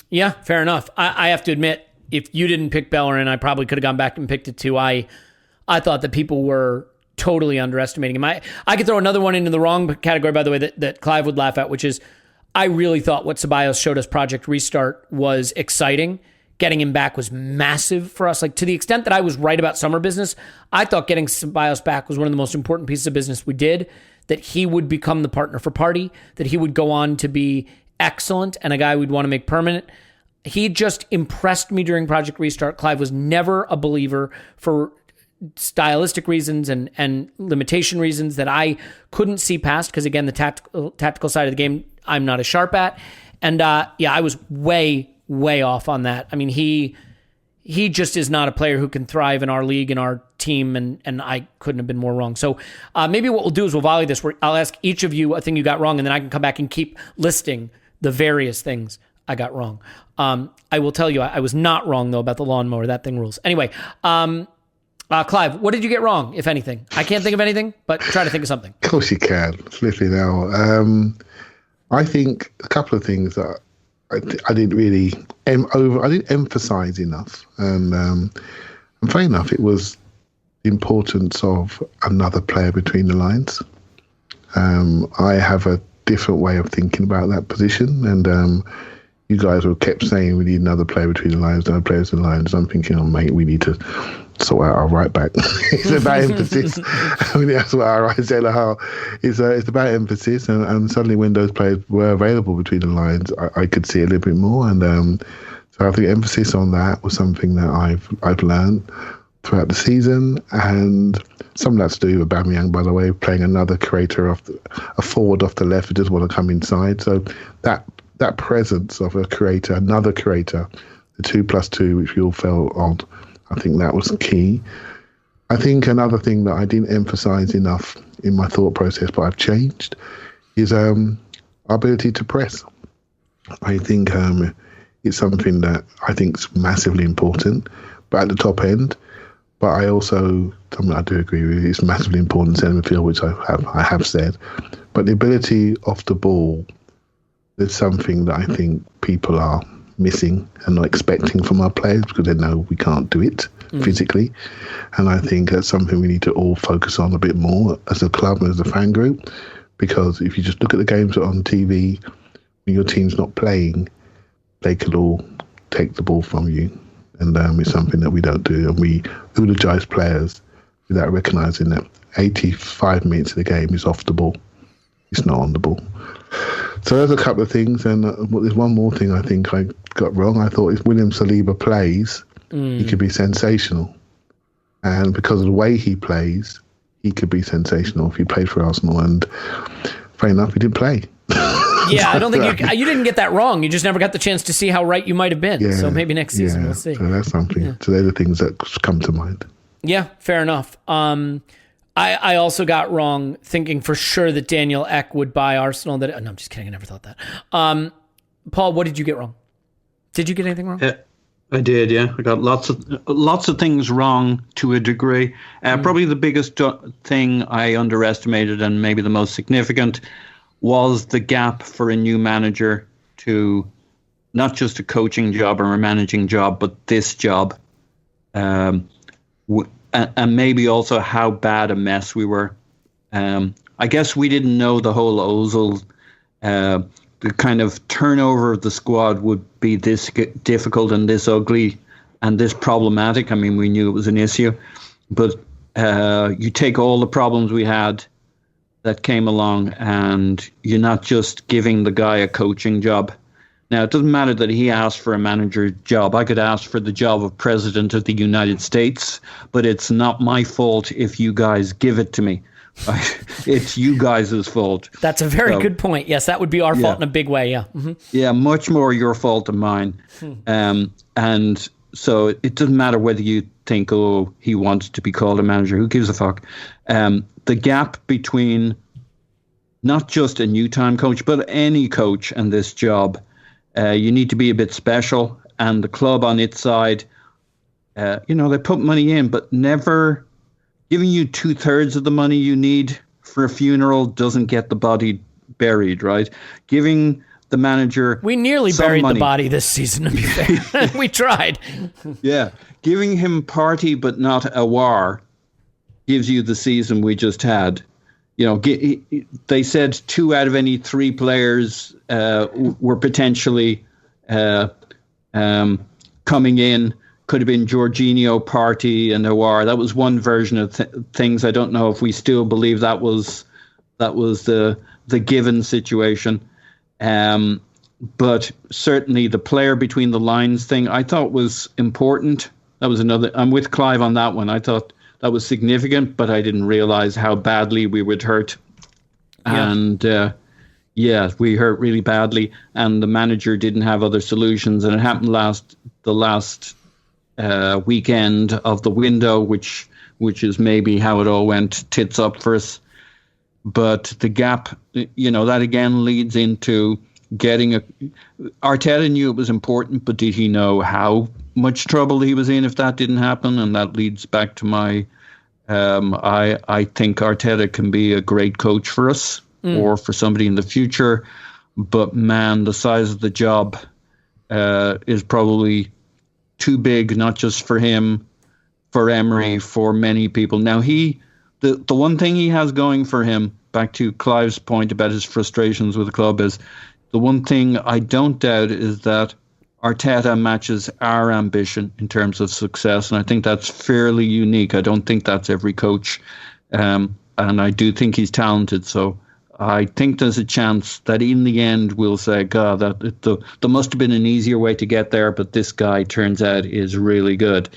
Yeah, fair enough. I have to admit, if you didn't pick Bellerin, I probably could have gone back and picked it too. I thought that people were totally underestimating him. I could throw another one into the wrong category, by the way, that Clive would laugh at, which is I really thought what Ceballos showed us Project Restart was exciting. getting him back was massive for us. Like, to the extent that I was right about summer business, I thought getting Ceballos back was one of the most important pieces of business we did, that he would become the partner for Partey, that he would go on to be excellent and a guy we'd want to make permanent. He just impressed me during Project Restart. Clive was never a believer for stylistic reasons and limitation reasons that I couldn't see past, because, again, the tactical side of the game I'm not as sharp at. And I was way off on that. I mean, he just is not a player who can thrive in our league and our team, and I couldn't have been more wrong. So maybe what we'll do is we'll volley this. I'll ask each of you a thing you got wrong, and then I can come back and keep listing the various things I got wrong. I will tell you, I was not wrong, though, about the lawnmower. That thing rules. Anyway, Clive, what did you get wrong, if anything? I can't think of anything, but try to think of something. Of course you can. Literally now. I think a couple of things that I didn't really I didn't emphasize enough, and fair enough, it was the importance of another player between the lines. I have a different way of thinking about that position, and you guys were kept saying we need another player between the lines, another player between the lines. I'm thinking, oh mate, we need to sort out our right back. It's about emphasis. I mean, that's what our right centre half. It's about emphasis, and suddenly when those players were available between the lines, I could see a little bit more, and so I think emphasis on that was something that I've learned throughout the season, and some of that's to do with Aubameyang, by the way, playing another creator a forward off the left who doesn't want to come inside. So that presence of another creator, the 2+2, which we all felt on, I think that was key. I think another thing that I didn't emphasize enough in my thought process, but I've changed, is our ability to press. I think it's something that I think is massively important, but at the top end. But I also, something I do agree with, it's massively important in centre midfield, which I have said. But the ability off the ball is something that I think people are missing and not expecting from our players, because they know we can't do it physically. And I think that's something we need to all focus on a bit more as a club and as a fan group, because if you just look at the games on TV, when your team's not playing, they could all take the ball from you. And it's something that we don't do. And we eulogize players without recognising that 85 minutes of the game is off the ball. It's not on the ball. So there's a couple of things. And there's one more thing I think I got wrong. I thought if William Saliba plays, he could be sensational. And because of the way he plays, he could be sensational if he played for Arsenal. And fair enough, he didn't play. Yeah, I don't think you didn't get that wrong. You just never got the chance to see how right you might have been. Yeah, so maybe next season we'll see. So that's something. Yeah. So they're the things that come to mind. Yeah, fair enough. I also got wrong thinking for sure that Daniel Ek would buy Arsenal. No, I'm just kidding. I never thought that. Paul, what did you get wrong? Did you get anything wrong? I did, yeah. I got lots of things wrong to a degree. Probably the biggest thing I underestimated, and maybe the most significant, was the gap for a new manager to not just a coaching job or a managing job, but this job. And maybe also how bad a mess we were. I guess we didn't know the whole Ozil, the kind of turnover of the squad would be this difficult and this ugly and this problematic. I mean, we knew it was an issue, but you take all the problems we had that came along, and you're not just giving the guy a coaching job. Now, it doesn't matter that he asked for a manager job. I could ask for the job of President of the United States, but it's not my fault if you guys give it to me. It's you guys' fault. That's a very good point. Yes, that would be our fault in a big way, yeah. Mm-hmm. Yeah, much more your fault than mine. And so it doesn't matter whether you think, oh, he wants to be called a manager. Who gives a fuck? The gap between not just a new time coach, but any coach and this job, you need to be a bit special. And the club on its side, they put money in, but never giving you 2/3 of the money you need for a funeral doesn't get the body buried, right? Giving the manager we nearly buried the body this season, to be fair. We tried. Yeah. Giving him Partey but not Aouar gives you the season we just had. They said 2 out of any 3 players were potentially coming in. Could have been Jorginho, Partey, and Aouar. That was one version of things. I don't know if we still believe that was the given situation. But certainly the player between the lines thing I thought was important. That was another. I'm with Clive on that one. I thought that was significant, but I didn't realize how badly we would hurt. Yeah. And we hurt really badly, and the manager didn't have other solutions. And it happened the last weekend of the window, which is maybe how it all went tits up for us. But the gap, that again leads into getting Arteta knew it was important, but did he know how much trouble he was in if that didn't happen? And that leads back to my, I think Arteta can be a great coach for us or for somebody in the future. But man, the size of the job is probably too big, not just for him, for Emery, for many people. Now the one thing he has going for him, back to Clive's point about his frustrations with the club, is the one thing I don't doubt is that Arteta matches our ambition in terms of success, and I think that's fairly unique. I don't think that's every coach, and I do think he's talented. So I think there's a chance that in the end we'll say, God, there must have been an easier way to get there, but this guy turns out is really good.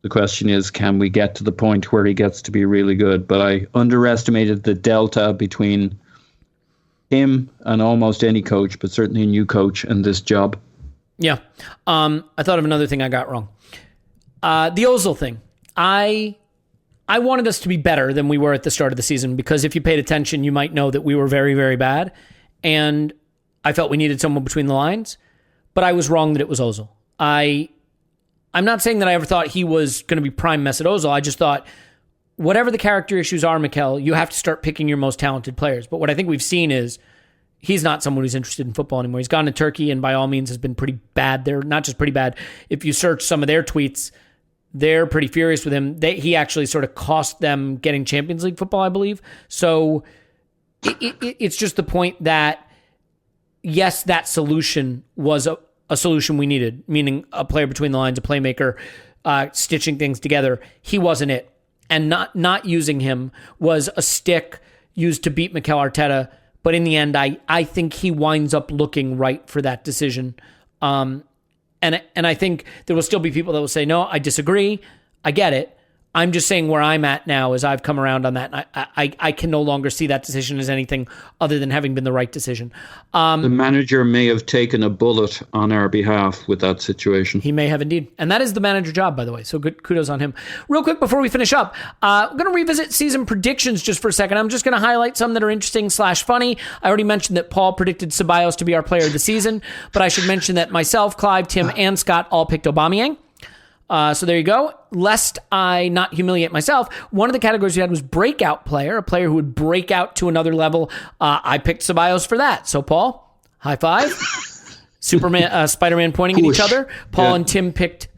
The question is, can we get to the point where he gets to be really good? But I underestimated the delta between him and almost any coach, but certainly a new coach and this job. Yeah. I thought of another thing I got wrong. The Ozil thing. I wanted us to be better than we were at the start of the season, because if you paid attention, you might know that we were very, very bad. And I felt we needed someone between the lines, but I was wrong that it was Ozil. I'm not saying that I ever thought he was going to be prime Mesut Ozil. I just thought, whatever the character issues are, Mikel, you have to start picking your most talented players. But what I think we've seen is he's not someone who's interested in football anymore. He's gone to Turkey and by all means has been pretty bad there. Not just pretty bad. If you search some of their tweets, they're pretty furious with him. He actually sort of cost them getting Champions League football, I believe. So it's just the point that, yes, that solution was a solution we needed, meaning a player between the lines, a playmaker, stitching things together. He wasn't it. And not using him was a stick used to beat Mikel Arteta. But in the end, I think he winds up looking right for that decision. And I think there will still be people that will say, no, I disagree. I get it. I'm just saying where I'm at now is I've come around on that. And I can no longer see that decision as anything other than having been the right decision. The manager may have taken a bullet on our behalf with that situation. He may have indeed. And that is the manager job, by the way. So good kudos on him. Real quick before we finish up, I'm going to revisit season predictions just for a second. I'm just going to highlight some that are interesting / funny. I already mentioned that Paul predicted Ceballos to be our player of the season, but I should mention that myself, Clive, Tim, and Scott all picked Aubameyang. So there you go. Lest I not humiliate myself, one of the categories we had was breakout player, a player who would break out to another level. I picked Ceballos for that. So Paul, high five. Superman, Spider-Man pointing at each other. Paul and Tim picked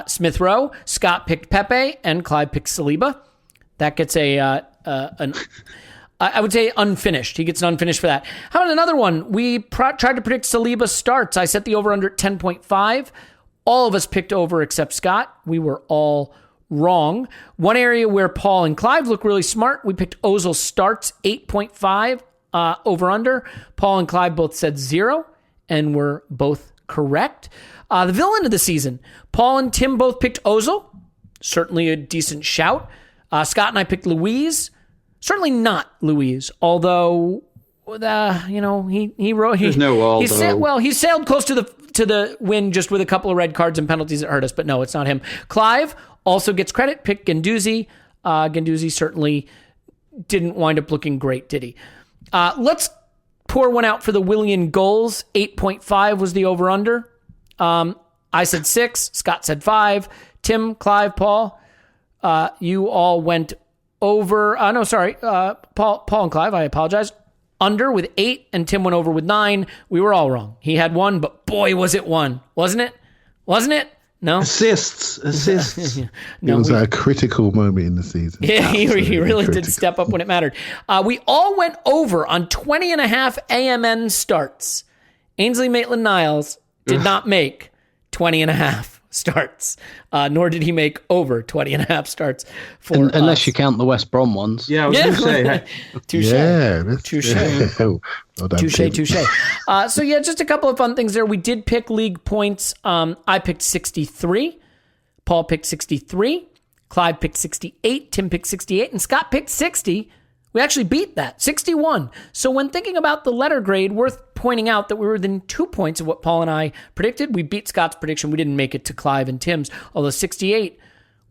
Smith Rowe. Scott picked Pepe, and Clive picked Saliba. That gets I would say unfinished. He gets an unfinished for that. How about another one? We tried to predict Saliba starts. I set the over under at 10.5. All of us picked over except Scott. We were all wrong. One area where Paul and Clive look really smart, we picked Ozil starts 8.5 over under. Paul and Clive both said 0, and we're both correct. The villain of the season, Paul and Tim both picked Ozil. Certainly a decent shout. Scott and I picked Louise. Certainly not Louise, although he wrote. There's no although. He sailed close to the win just with a couple of red cards and penalties that hurt us, but no, it's not him. Clive also gets credit, picked Guendouzi. Guendouzi certainly didn't wind up looking great, did he? Let's pour one out for the Willian goals. 8.5 was the over-under. I said 6. Scott said 5. Tim, Clive, Paul, you all went over. Paul and Clive, I apologize. Under with 8, and Tim went over with 9. We were all wrong. He had 1, but boy, was it 1. Wasn't it? No? Assists. No, it was a critical moment in the season. Yeah, he really did step up when it mattered. We all went over on 20.5 AMN starts. Ainsley Maitland-Niles did not make 20.5. starts, nor did he make over 20.5 starts for unless you count the West Brom ones. Yeah, I was going to say. Hey, touche. Yeah, Touche. Well done, Tim. Touche. So yeah, just a couple of fun things there. We did pick league points. I picked 63. Paul picked 63. Clive picked 68. Tim picked 68. And Scott picked 60. We actually beat that, 61. So when thinking about the letter grade, worth pointing out that we were within 2 points of what Paul and I predicted. We beat Scott's prediction. We didn't make it to Clive and Tim's, although 68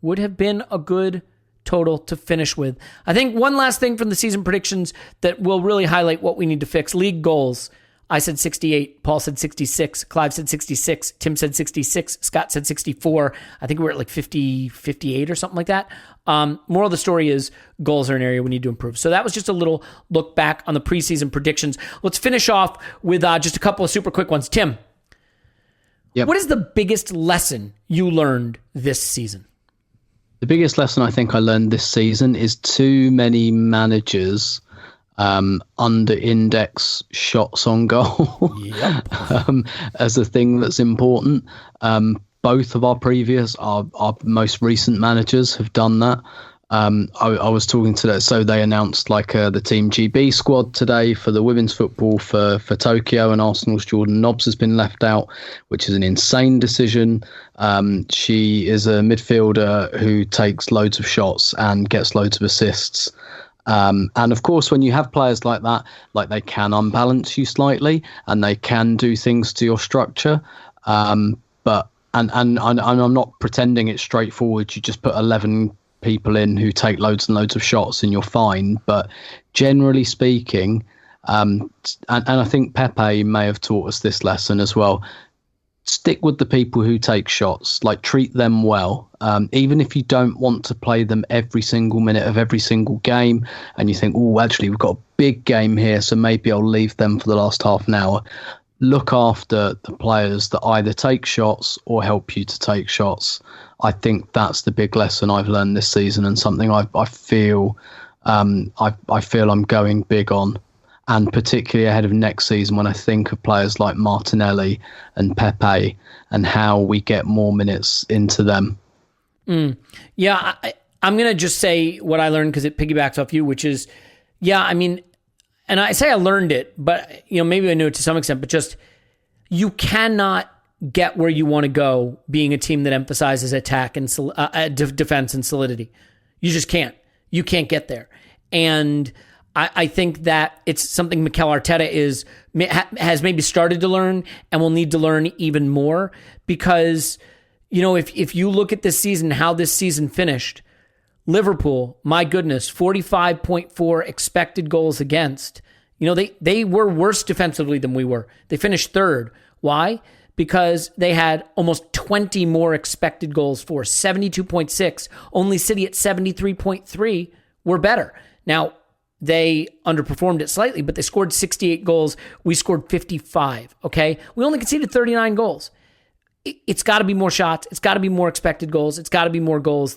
would have been a good total to finish with. I think one last thing from the season predictions that will really highlight what we need to fix. League goals. I said 68. Paul said 66. Clive said 66. Tim said 66. Scott said 64. I think we were at like 50, 58 or something like that. Moral of the story is goals are an area we need to improve. So that was just a little look back on the preseason predictions. Let's finish off with just a couple of super quick ones. Tim, What is the biggest lesson you learned this season? The biggest lesson I think I learned this season is too many managers under index shots on goal as a thing that's important. Both of our most recent managers have done that. I was talking to that, so they announced like the Team GB squad today for the women's football for Tokyo, and Arsenal's Jordan Nobbs has been left out, which is an insane decision. She is a midfielder who takes loads of shots and gets loads of assists. And of course, when you have players like that, like they can unbalance you slightly and they can do things to your structure. But I'm not pretending it's straightforward. You just put 11 people in who take loads and loads of shots and you're fine. But generally speaking, and I think Pepe may have taught us this lesson as well. Stick with the people who take shots, like treat them well. Even if you don't want to play them every single minute of every single game and you think, oh, actually, we've got a big game here, so maybe I'll leave them for the last half an hour. Look after the players that either take shots or help you to take shots. I think that's the big lesson I've learned this season, and something I feel I'm going big on. And particularly ahead of next season, when I think of players like Martinelli and Pepe and how we get more minutes into them. Yeah, I'm going to just say what I learned because it piggybacks off you, which is, and I say I learned it, but maybe I knew it to some extent, but just you cannot get where you want to go being a team that emphasizes attack and defense and solidity. You just can't. You can't get there. And I think that it's something Mikel Arteta has maybe started to learn and will need to learn even more because, if you look at this season, how this season finished, Liverpool, my goodness, 45.4 expected goals against. They were worse defensively than we were. They finished third. Why? Because they had almost 20 more expected goals for, 72.6. Only City at 73.3 were better. Now, they underperformed it slightly, but they scored 68 goals. We scored 55, okay? We only conceded 39 goals. It's got to be more shots. It's got to be more expected goals. It's got to be more goals.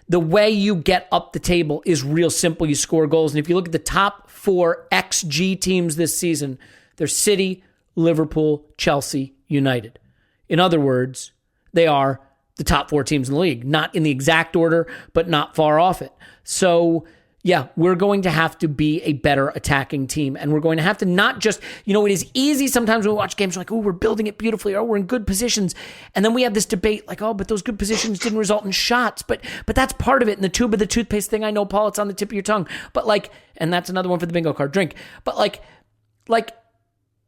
The way you get up the table is real simple. You score goals. And if you look at the top 4 XG teams this season, they're City, Liverpool, Chelsea, United. In other words, they are the top 4 teams in the league. Not in the exact order, but not far off it. So, yeah, we're going to have to be a better attacking team. And we're going to have to not just, it is easy sometimes when we watch games, we're like, oh, we're building it beautifully, or we're in good positions. And then we have this debate like, oh, but those good positions didn't result in shots. But that's part of it. And the tube of the toothpaste thing, I know, Paul, it's on the tip of your tongue. But and that's another one for the bingo card, drink. But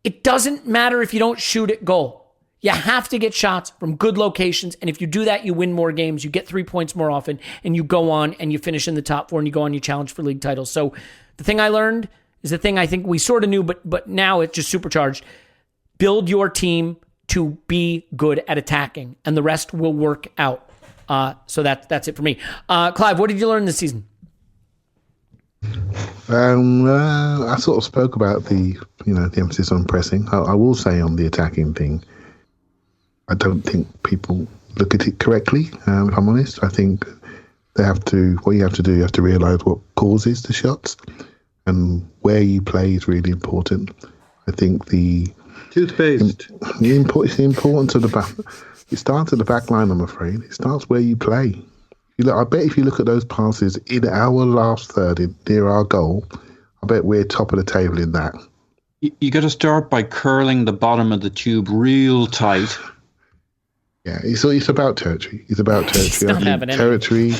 it doesn't matter if you don't shoot at goal. You have to get shots from good locations, and if you do that, you win more games, you get 3 points more often, and you go on and you finish in the top 4, and you go on, you challenge for league titles. So the thing I learned is the thing I think we sort of knew, but now it's just supercharged. Build your team to be good at attacking, and the rest will work out. So that's it for me. Clive, what did you learn this season? I sort of spoke about the emphasis on pressing. I will say on the attacking thing, I don't think people look at it correctly. If I'm honest, I think you have to realise what causes the shots and where you play is really important. I think the toothpaste, the importance of It starts at the back line, I'm afraid. It starts where you play. I bet if you look at those passes in our last third near our goal, I bet we're top of the table in that. You got to start by curling the bottom of the tube real tight. Yeah, it's about territory. It's about territory. not having any.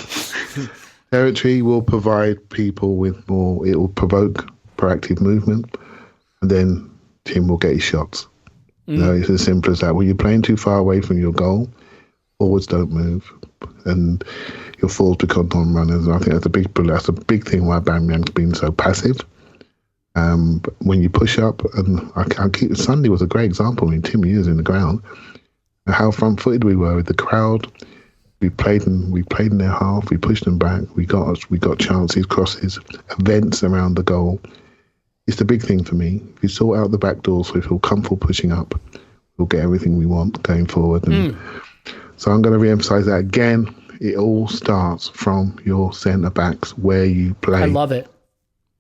Territory will provide people with more. It will provoke proactive movement, and then Tim will get his shots. It's as simple as that. When you're playing too far away from your goal, forwards don't move, and your forwards become non-runners. And I think that's a big thing why Aubameyang's been so passive. But when you push up, and Sunday was a great example. I mean, Tim Hughes in the ground, how front-footed we were with the crowd. We played in their half. We pushed them back. We got chances, crosses, events around the goal. It's the big thing for me. If you sort out the back door so we feel comfortable pushing up, we'll get everything we want going forward. And so I'm going to re-emphasize that again. It all starts from your centre backs where you play. I love it.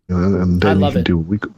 And then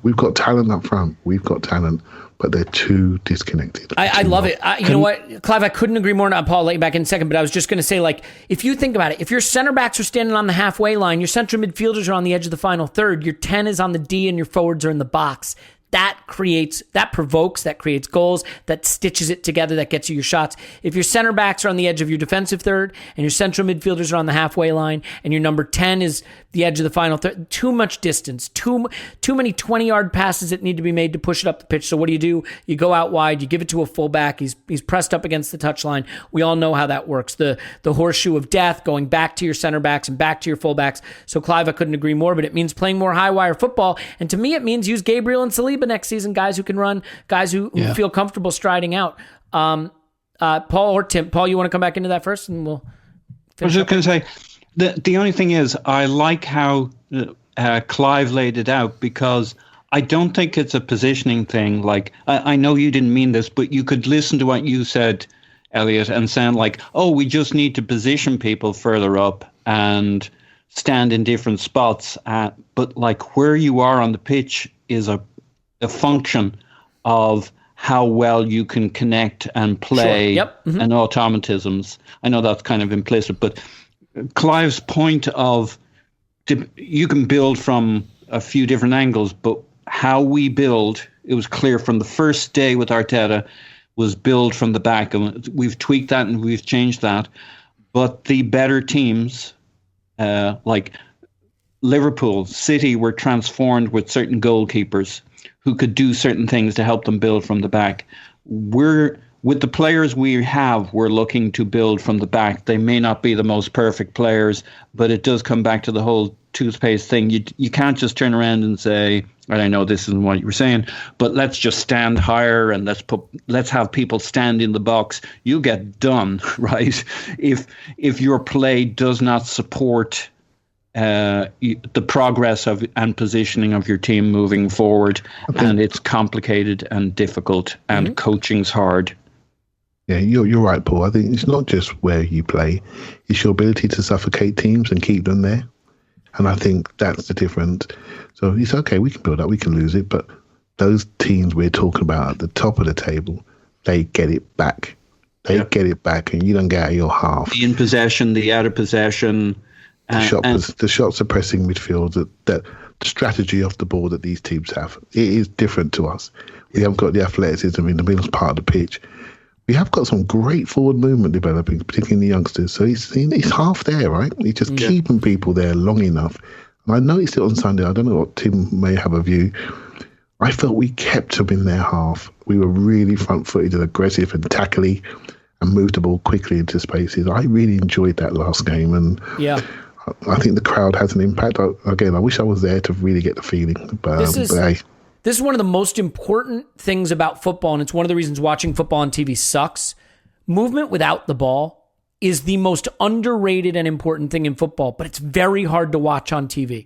we've got talent up front. We've got talent, but they're too disconnected. I love it. You know what, Clive, I couldn't agree more. Paul, I'll let you back in a second, but I was just going to say, like, if you think about it, if your center backs are standing on the halfway line, your central midfielders are on the edge of the final third, your 10 is on the D, and your forwards are in the box. That creates goals, that stitches it together, that gets you your shots. If your center backs are on the edge of your defensive third and your central midfielders are on the halfway line and your number 10 is the edge of the final third, too much distance, too many 20-yard passes that need to be made to push it up the pitch. So what do? You go out wide, you give it to a fullback, he's pressed up against the touchline. We all know how that works. The horseshoe of death, going back to your center backs and back to your fullbacks. So Clive, I couldn't agree more, but it means playing more high-wire football. And to me, it means use Gabriel and Saliba next season, guys who can run, guys who feel comfortable striding out. Paul or Tim? Paul, you want to come back into that first, and we'll I was just going to say, the only thing is, I like how Clive laid it out, because I don't think it's a positioning thing. Like, I know you didn't mean this, but you could listen to what you said, Elliot, and sound like, oh, we just need to position people further up and stand in different spots. But like, where you are on the pitch is a function of how well you can connect and play. Sure. Yep. Mm-hmm. And automatisms. I know that's kind of implicit, but Clive's point of you can build from a few different angles, but how we build, it was clear from the first day with Arteta, was build from the back. And we've tweaked that and we've changed that. But the better teams, like Liverpool, City, were transformed with certain goalkeepers who could do certain things to help them build from the back. With the players we have, we're looking to build from the back. They may not be the most perfect players, but it does come back to the whole toothpaste thing. You can't just turn around and say, and I know this isn't what you were saying, but let's just stand higher and let's have people stand in the box. You get done, right? If your play does not support the progress of and positioning of your team moving forward, and it's complicated and difficult, and coaching's hard. Yeah, you're right, Paul. I think it's not just where you play; it's your ability to suffocate teams and keep them there. And I think that's the difference. So it's okay, we can build up, we can lose it, but those teams we're talking about at the top of the table, they get it back. They get it back, and you don't get out of your half. The in possession, the out of possession. The shot suppressing midfield, that the strategy off the ball that these teams have, it is different to us. We haven't got the athleticism in the middle part of the pitch. We have got some great forward movement developing, particularly in the youngsters. So he's half there, right? He's just keeping people there long enough. And I noticed it on Sunday. I don't know what Tim may have a view. I felt we kept them in their half. We were really front-footed and aggressive and tackly and moved the ball quickly into spaces. I really enjoyed that last game. And I think the crowd has an impact. I wish I was there to really get the feeling. But this is one of the most important things about football, and it's one of the reasons watching football on TV sucks. Movement without the ball is the most underrated and important thing in football, but it's very hard to watch on TV.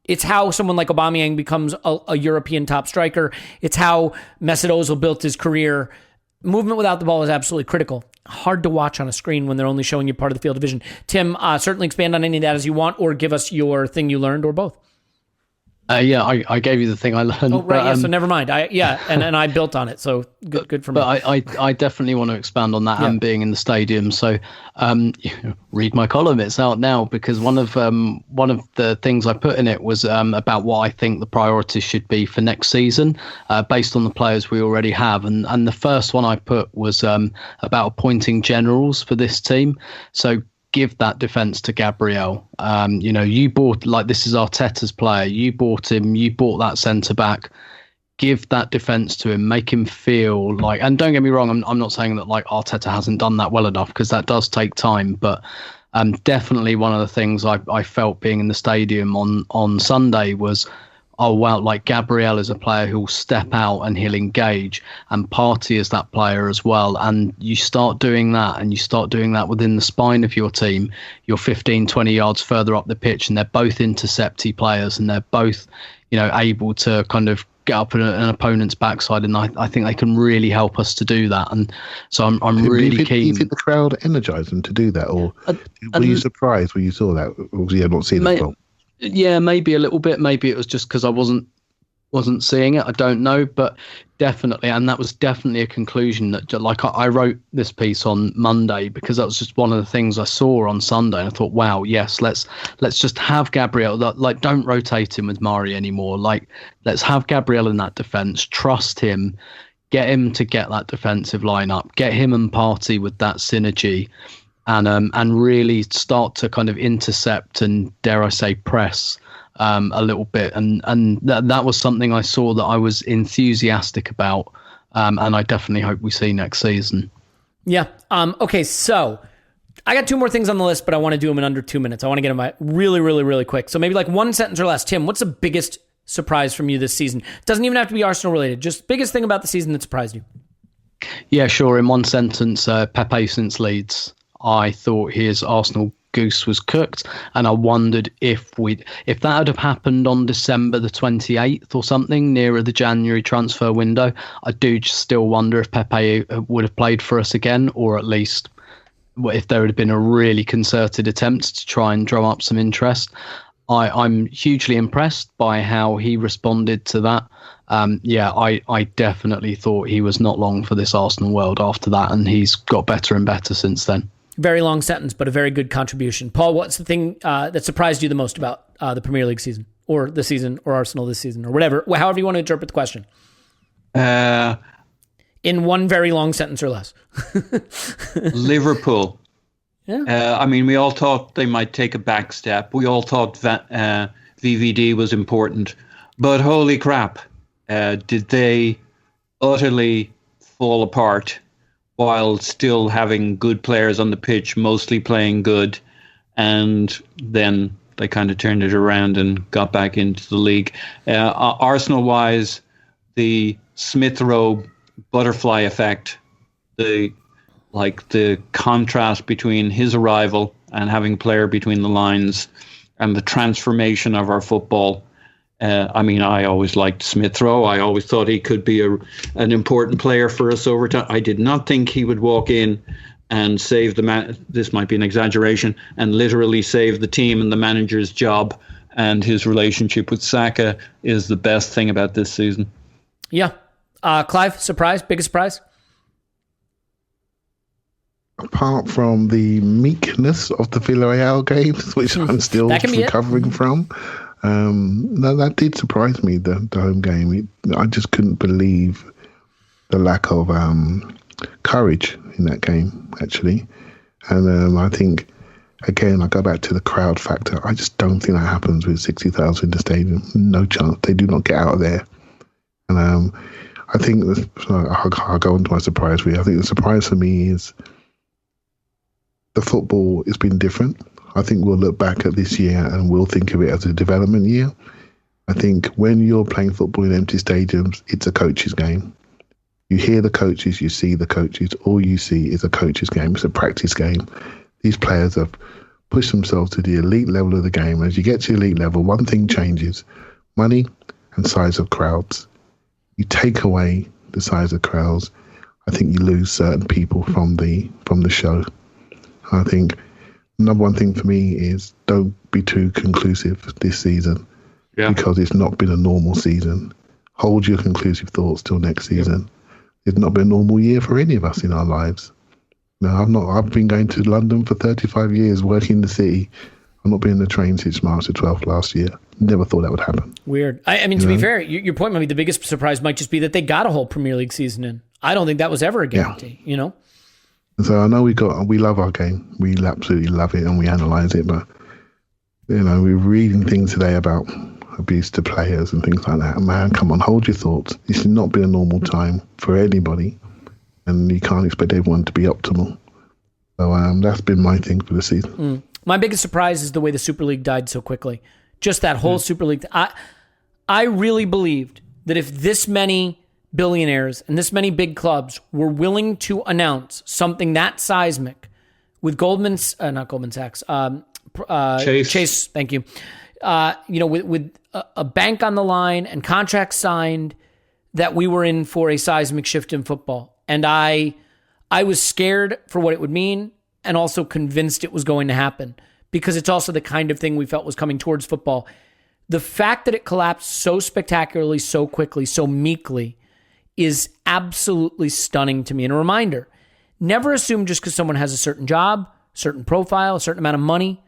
It's how someone like Aubameyang becomes a European top striker. It's how Mesut Ozil built his career. Movement without the ball is absolutely critical. Hard to watch on a screen when they're only showing you part of the field of vision. Tim, certainly expand on any of that as you want, or give us your thing you learned, or both. I gave you the thing I learned. Oh, right. So never mind. And I built on it. So good for me. But I definitely want to expand on that and being in the stadium. So read my column. It's out now because one of the things I put in it was about what I think the priorities should be for next season, based on the players we already have. And the first one I put was about appointing generals for this team. So give that defence to Gabriel. You bought, like, this is Arteta's player. You bought him. You bought that centre back. Give that defence to him. Make him feel like. And don't get me wrong. I'm not saying that like Arteta hasn't done that well enough, because that does take time. But definitely one of the things I felt being in the stadium on Sunday was, oh wow, like Gabriel is a player who'll step out and he'll engage, and Partey is that player as well. And you start doing that, and you start doing that within the spine of your team. You're 15, 20 yards further up the pitch, and they're both intercepty players, and they're both, able to kind of get up an opponent's backside. And I think they can really help us to do that. And so I'm really keen. Do you think the crowd energized them to do that, or were you surprised when you saw that? Or you had not seen it before? Yeah, maybe a little bit. Maybe it was just because I wasn't seeing it. I don't know, but definitely, and that was definitely a conclusion that, like, I wrote this piece on Monday because that was just one of the things I saw on Sunday, and I thought, wow, yes, let's just have Gabriel. Like, don't rotate him with Mari anymore. Like, let's have Gabriel in that defence. Trust him. Get him to get that defensive lineup. Get him and Partey with that synergy. And really start to kind of intercept and, dare I say, press a little bit. And that was something I saw that I was enthusiastic about, and I definitely hope we see next season. Yeah. Okay, so I got two more things on the list, but I want to do them in under 2 minutes. I want to get them out really, really, really quick. So maybe like one sentence or less. Tim, what's the biggest surprise from you this season? It doesn't even have to be Arsenal related. Just biggest thing about the season that surprised you. Yeah, sure. In one sentence, Pepe since Leeds. I thought his Arsenal goose was cooked, and I wondered if that had have happened on December the 28th or something, nearer the January transfer window. I do just still wonder if Pepe would have played for us again, or at least if there had been a really concerted attempt to try and drum up some interest. I'm hugely impressed by how he responded to that. I definitely thought he was not long for this Arsenal world after that, and he's got better and better since then. Very long sentence, but a very good contribution. Paul, what's the thing that surprised you the most about the Premier League season, or the season, or Arsenal this season, or whatever, however you want to interpret the question? In one very long sentence or less. Liverpool. Yeah. We all thought they might take a back step. We all thought VVD was important. But holy crap, did they utterly fall apart while still having good players on the pitch, mostly playing good. And then they kind of turned it around and got back into the league. Arsenal-wise, the Smith Rowe butterfly effect, the contrast between his arrival and having a player between the lines, and the transformation of our football. I always liked Smith Rowe. I always thought he could be an important player for us over time. I did not think he would walk in and save the man. This might be an exaggeration, and literally save the team and the manager's job. And his relationship with Saka is the best thing about this season. Yeah. Clive, surprise? Biggest surprise? Apart from the meekness of the Villarreal games, which I'm still recovering from. No, that did surprise me, the home game. I just couldn't believe the lack of courage in that game, actually. And I think, again, I go back to the crowd factor. I just don't think that happens with 60,000 in the stadium. No chance. They do not get out of there. And I think, I'll go on to my surprise for you. I think the surprise for me is the football has been different. I think we'll look back at this year and we'll think of it as a development year. I think when you're playing football in empty stadiums, it's a coach's game. You hear the coaches, you see the coaches. All you see is a coach's game. It's a practice game. These players have pushed themselves to the elite level of the game. As you get to the elite level, one thing changes: money and size of crowds. You take away the size of crowds, I think you lose certain people from the show. I think number one thing for me is don't be too conclusive this season. because it's not been a normal season. Hold your conclusive thoughts till next season. It's not been a normal year for any of us in our lives. No, I've been going to London for 35 years, working in the city. I've not been in the train since March the 12th last year. Never thought that would happen. Weird. I mean, to be fair, your point might be the biggest surprise might just be that they got a whole Premier League season in. I don't think that was ever a guarantee, you know? So I know we love our game. We absolutely love it and we analyse it. But, you know, we're reading things today about abuse to players and things like that. Man, come on, hold your thoughts. This has not been a normal time for anybody. And you can't expect everyone to be optimal. So that's been my thing for the season. My biggest surprise is the way the Super League died so quickly. Just that whole Super League. I really believed that if this many billionaires and this many big clubs were willing to announce something that seismic with not Goldman Sachs, Chase, thank you. With a bank on the line and contracts signed, that we were in for a seismic shift in football. And I was scared for what it would mean and also convinced it was going to happen because it's also the kind of thing we felt was coming towards football. The fact that it collapsed so spectacularly, so quickly, so meekly is absolutely stunning to me. And a reminder, never assume just because someone has a certain job, certain profile, a certain amount of money,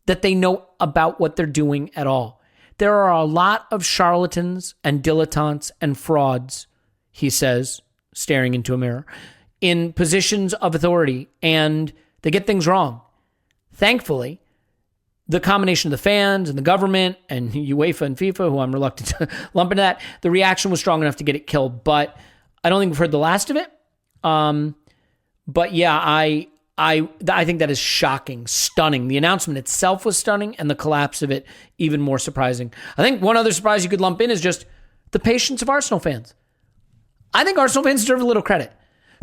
that they know about what they're doing at all. There are a lot of charlatans and dilettantes and frauds, he says, staring into a mirror, in positions of authority, and they get things wrong. Thankfully, the combination of the fans and the government and UEFA and FIFA, who I'm reluctant to lump into that, the reaction was strong enough to get it killed. But I don't think we've heard the last of it. But yeah, I think that is shocking, stunning. The announcement itself was stunning, and the collapse of it even more surprising. I think one other surprise you could lump in is just the patience of Arsenal fans. I think Arsenal fans deserve a little credit.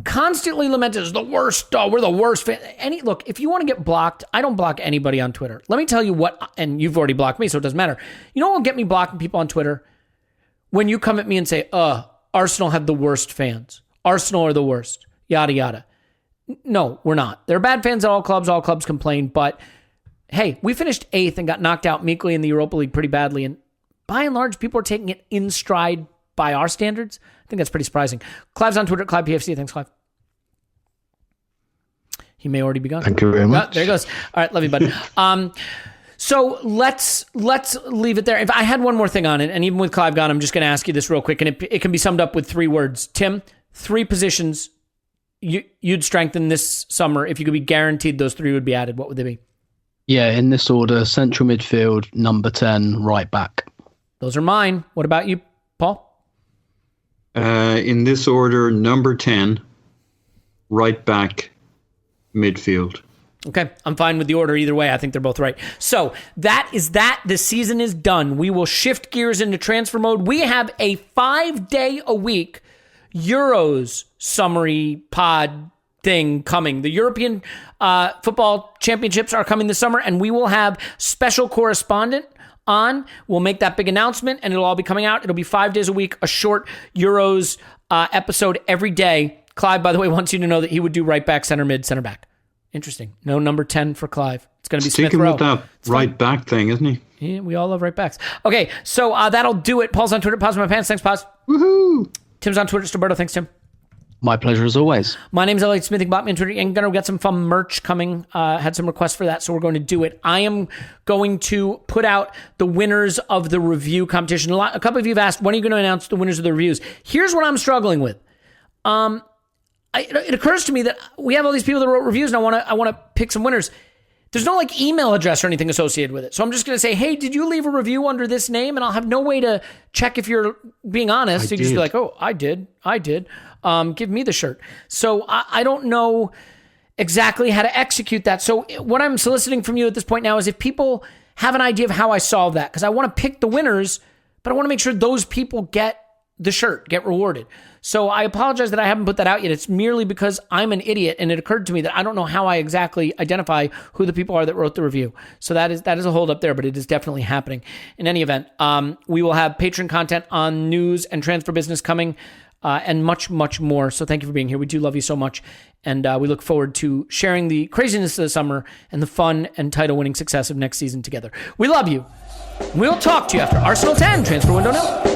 Constantly lamented as the worst. Oh, we're the worst fan. Look, if you want to get blocked, I don't block anybody on Twitter. Let me tell you what, and you've already blocked me, so it doesn't matter. You know what will get me blocking people on Twitter? When you come at me and say, Arsenal have the worst fans. Arsenal are the worst. Yada, yada. No, we're not. There are bad fans at all clubs. All clubs complain. But, hey, we finished 8th and got knocked out meekly in the Europa League pretty badly. And by and large, people are taking it in stride by our standards. I think that's pretty surprising. Clive's on Twitter, Clive PFC. Thanks, Clive. He may already be gone. Thank you very much. Oh, there he goes. All right, love you, bud. So let's leave it there. If I had one more thing on it, and even with Clive gone, I'm just going to ask you this real quick, and it can be summed up with 3 words. Tim, 3 positions you'd strengthen this summer. If you could be guaranteed those 3 would be added, what would they be? Yeah, in this order: central midfield, number 10, right back. Those are mine. What about you, Paul? In this order: number 10, right back, midfield. Okay, I'm fine with the order either way. I think they're both right. So that is that. The season is done. We will shift gears into transfer mode. We have a 5-day-a-week Euros summary pod thing coming. The European football championships are coming this summer, and we will have special correspondent on. We'll make that big announcement, and it'll all be coming out. It'll be 5 days a week, a short Euros episode every day. Clive, by the way, wants you to know that he would do right back, center mid, center back. Interesting. No number 10 for Clive. It's going to be Sticking Smith Rowe. with that right back thing, isn't he? Yeah, we all love right backs. Okay, so that'll do it. Paul's on Twitter. Pause my pants. Thanks, Pause. Woohoo! Tim's on Twitter. Roberto. Thanks, Tim. My pleasure as always. My name's Elliot Smith. You can bot me on Twitter. And going to get some fun merch coming. Had some requests for that, so we're going to do it. I am going to put out the winners of the review competition. A couple of you have asked, when are you going to announce the winners of the reviews? Here's what I'm struggling with. It occurs to me that we have all these people that wrote reviews, and I want to pick some winners. There's no email address or anything associated with it. So I'm just going to say, hey, did you leave a review under this name? And I'll have no way to check if you're being honest. You can just be like, oh, I did. Give me the shirt. So I don't know exactly how to execute that. So what I'm soliciting from you at this point now is if people have an idea of how I solve that, because I want to pick the winners, but I want to make sure those people get the shirt, get rewarded. So I apologize that I haven't put that out yet. It's merely because I'm an idiot, and it occurred to me that I don't know how I exactly identify who the people are that wrote the review. So that is a hold up there, but it is definitely happening. In any event, we will have Patreon content on news and transfer business coming and much, much more. So thank you for being here. We do love you so much. And we look forward to sharing the craziness of the summer and the fun and title-winning success of next season together. We love you. We'll talk to you after Arsenal 10 transfer window now.